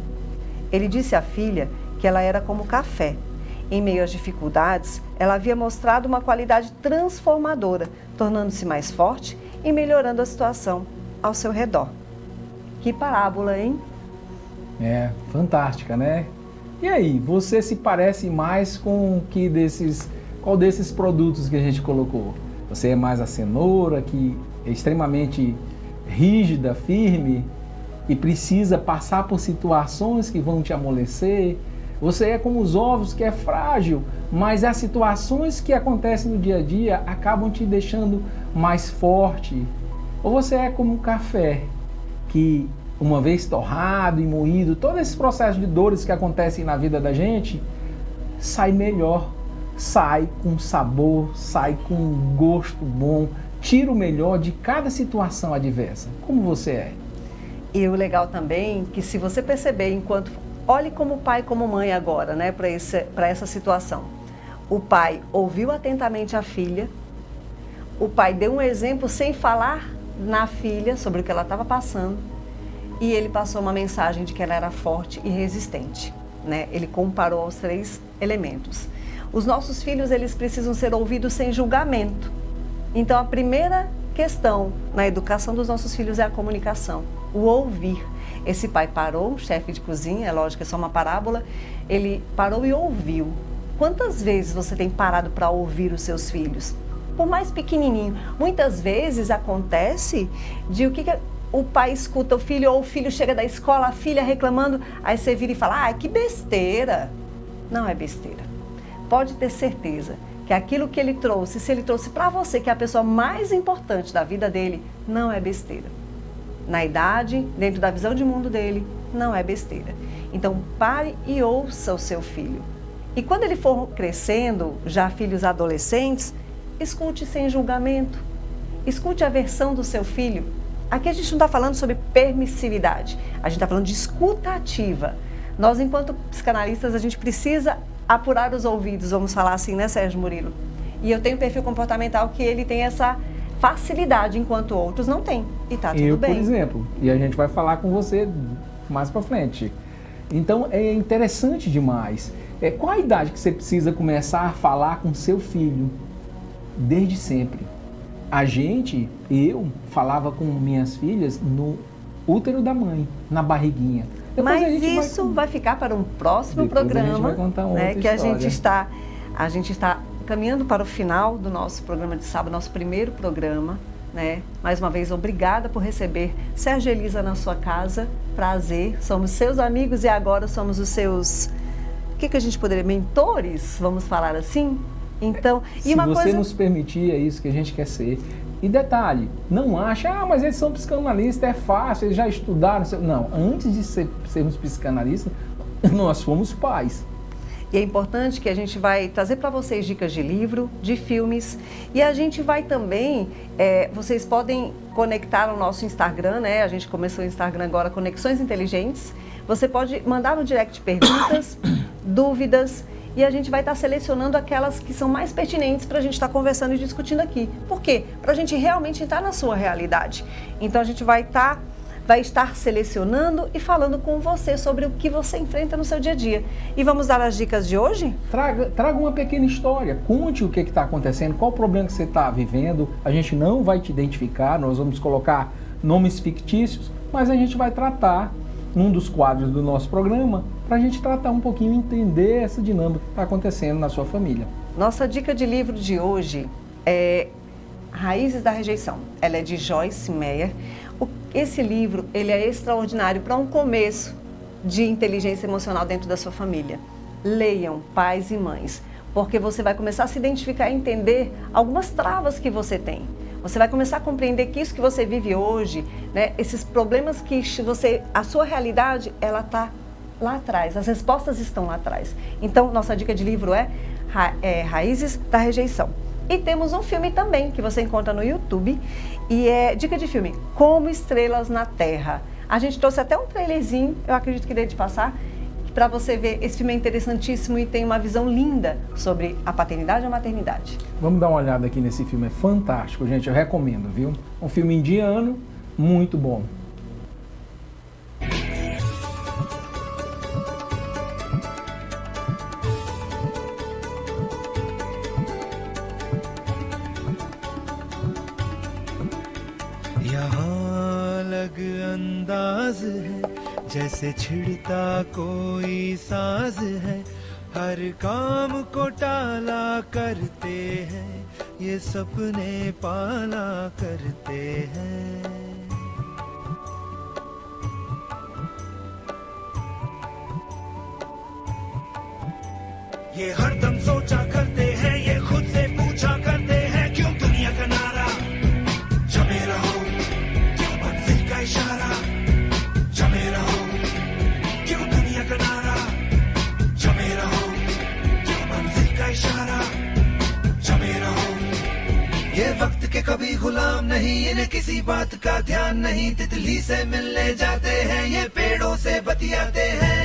Ele disse à filha que ela era como café. Em meio às dificuldades, ela havia mostrado uma qualidade transformadora, tornando-se mais forte e melhorando a situação ao seu redor. Que parábola, hein? É, fantástica, né? E aí, você se parece mais com qual desses produtos que a gente colocou? Você é mais a cenoura, que é extremamente rígida, firme e precisa passar por situações que vão te amolecer? Você é como os ovos, que é frágil, mas as situações que acontecem no dia a dia acabam te deixando mais forte? Ou você é como um café, que uma vez torrado e moído, todo esse processo de dores que acontecem na vida da gente, sai melhor, sai com sabor, sai com um gosto bom, tira o melhor de cada situação adversa? Como você é? E o legal também que, se você perceber, olhe como pai e como mãe agora, né, para essa situação. O pai ouviu atentamente a filha, o pai deu um exemplo sem falar na filha sobre o que ela estava passando, e ele passou uma mensagem de que ela era forte e resistente, né? Ele comparou aos 3 elementos. Os nossos filhos, eles precisam ser ouvidos sem julgamento. Então, a primeira questão na educação dos nossos filhos é a comunicação, o ouvir. Esse pai parou, um chefe de cozinha, é lógico que é só uma parábola, ele parou e ouviu. Quantas vezes você tem parado para ouvir os seus filhos? Por mais pequenininho. Muitas vezes acontece de o pai escuta o filho, ou o filho chega da escola, a filha reclamando, aí você vira e fala: "Ah, que besteira". Não é besteira. Pode ter certeza que aquilo que ele trouxe, se ele trouxe para você, que é a pessoa mais importante da vida dele, não é besteira. Na idade, dentro da visão de mundo dele, não é besteira. Então, pare e ouça o seu filho. E quando ele for crescendo, já filhos adolescentes, escute sem julgamento. Escute a versão do seu filho. Aqui a gente não está falando sobre permissividade, a gente está falando de escuta ativa. Nós, enquanto psicanalistas, a gente precisa apurar os ouvidos, vamos falar assim, né, Sérgio Murilo? E eu tenho um perfil comportamental que ele tem essa facilidade, enquanto outros não têm. E tá tudo bem. Eu, por exemplo, e a gente vai falar com você mais para frente. Então, é interessante demais. Qual a idade que você precisa começar a falar com seu filho? Desde sempre. Eu falava com minhas filhas no útero da mãe, na barriguinha. Depois Mas isso vai ficar para um próximo programa, a gente vai contar uma outra que história. a gente está caminhando para o final do nosso programa de sábado, nosso primeiro programa, né? Mais uma vez, obrigada por receber Sérgio e Elisa na sua casa. Prazer, somos seus amigos e agora somos os seus, o que a gente poderia, mentores, vamos falar assim? Então, se você nos permitir, é isso que a gente quer ser. E detalhe, não acha, mas eles são psicanalistas, é fácil, eles já estudaram. Não, antes de sermos psicanalistas, nós fomos pais. E é importante que a gente vai trazer para vocês dicas de livro, de filmes, e a gente vai também, vocês podem conectar no nosso Instagram, né? A gente começou o Instagram agora, Conexões Inteligentes. Você pode mandar no direct perguntas, dúvidas, e a gente vai estar selecionando aquelas que são mais pertinentes para a gente estar conversando e discutindo aqui. Por quê? Para a gente realmente entrar na sua realidade. Então a gente vai estar selecionando e falando com você sobre o que você enfrenta no seu dia a dia. E vamos dar as dicas de hoje? Traga uma pequena história, conte o que está acontecendo, qual o problema que você está vivendo. A gente não vai te identificar, nós vamos colocar nomes fictícios, mas a gente vai tratar num dos quadros do nosso programa para a gente tratar um pouquinho, entender essa dinâmica que está acontecendo na sua família. Nossa dica de livro de hoje é Raízes da Rejeição. Ela é de Joyce Meyer. Esse livro ele é extraordinário para um começo de inteligência emocional dentro da sua família. Leiam, pais e mães, porque você vai começar a se identificar e entender algumas travas que você tem. Você vai começar a compreender que isso que você vive hoje, né, esses problemas que a sua realidade, ela está lá atrás, as respostas estão lá atrás. Então, nossa dica de livro é Raízes da Rejeição. E temos um filme também, que você encontra no YouTube, e é dica de filme, Como Estrelas na Terra. A gente trouxe até um trailerzinho, eu acredito que dê de passar, para você ver. Esse filme é interessantíssimo e tem uma visão linda sobre a paternidade e a maternidade. Vamos dar uma olhada aqui nesse filme, é fantástico, gente, eu recomendo, viu? Um filme indiano, muito bom. अंदाज है जैसे छिड़ता कोई साज है हर काम को टाला करते हैं ये सपने पाला करते हैं ये हरदम सोचा करते हैं ये खुद से पूछा करते हैं क्यों दुनिया का नारा जमे रहो क्यों मंजिल का इशारा जमे रहो क्यों दुनिया का नारा जमे रहो क्यों मंजिल का इशारा जमे रहो ये वक्त के कभी गुलाम नहीं इन्हें किसी बात का ध्यान नहीं तितली से मिलने जाते हैं ये पेड़ों से बतियाते हैं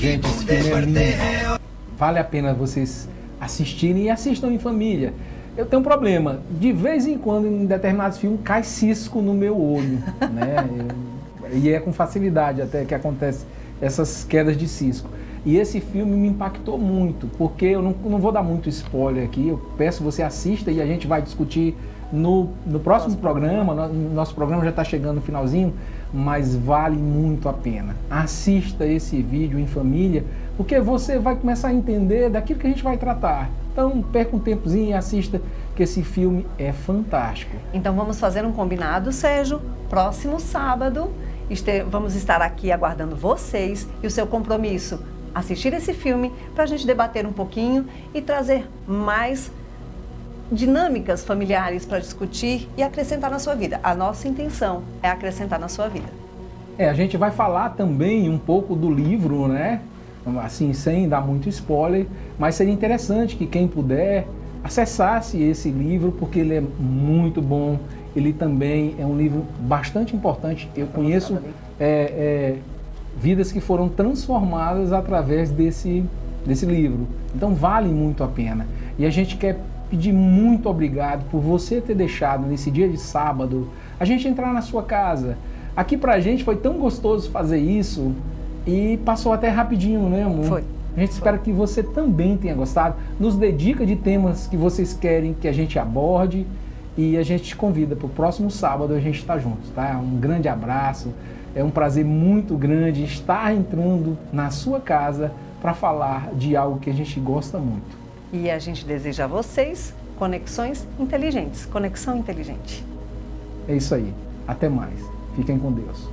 Gente, esse filme é lindo. Vale a pena vocês assistirem e assistam em família. Eu tenho um problema, de vez em quando em determinados filmes cai cisco no meu olho, né? E é com facilidade até que acontece essas quedas de cisco. E esse filme me impactou muito, porque eu não vou dar muito spoiler aqui, eu peço que você assista e a gente vai discutir no próximo programa. Nosso programa já está chegando no finalzinho, mas vale muito a pena. Assista esse vídeo em família, porque você vai começar a entender daquilo que a gente vai tratar. Então, perca um tempozinho e assista, que esse filme é fantástico. Então, vamos fazer um combinado, Sérgio. Próximo sábado, vamos estar aqui aguardando vocês e o seu compromisso. Assistir esse filme para a gente debater um pouquinho e trazer mais dinâmicas familiares para discutir e acrescentar na sua vida. A nossa intenção é acrescentar na sua vida. A gente vai falar também um pouco do livro, né? Assim, sem dar muito spoiler, mas seria interessante que quem puder acessasse esse livro, porque ele é muito bom. Ele também é um livro bastante importante. Eu conheço vidas que foram transformadas através desse livro. Então vale muito a pena. E a gente quer pedir muito obrigado por você ter deixado nesse dia de sábado a gente entrar na sua casa, Aqui pra gente foi tão gostoso fazer isso e passou até rapidinho, né, amor? Foi. A gente espera que você também tenha gostado. Nos dê dica de temas que vocês querem que a gente aborde e a gente te convida para o próximo sábado a gente estar juntos, tá? Um grande abraço, é um prazer muito grande estar entrando na sua casa para falar de algo que a gente gosta muito. E a gente deseja a vocês conexões inteligentes, conexão inteligente. É isso aí. Até mais. Fiquem com Deus.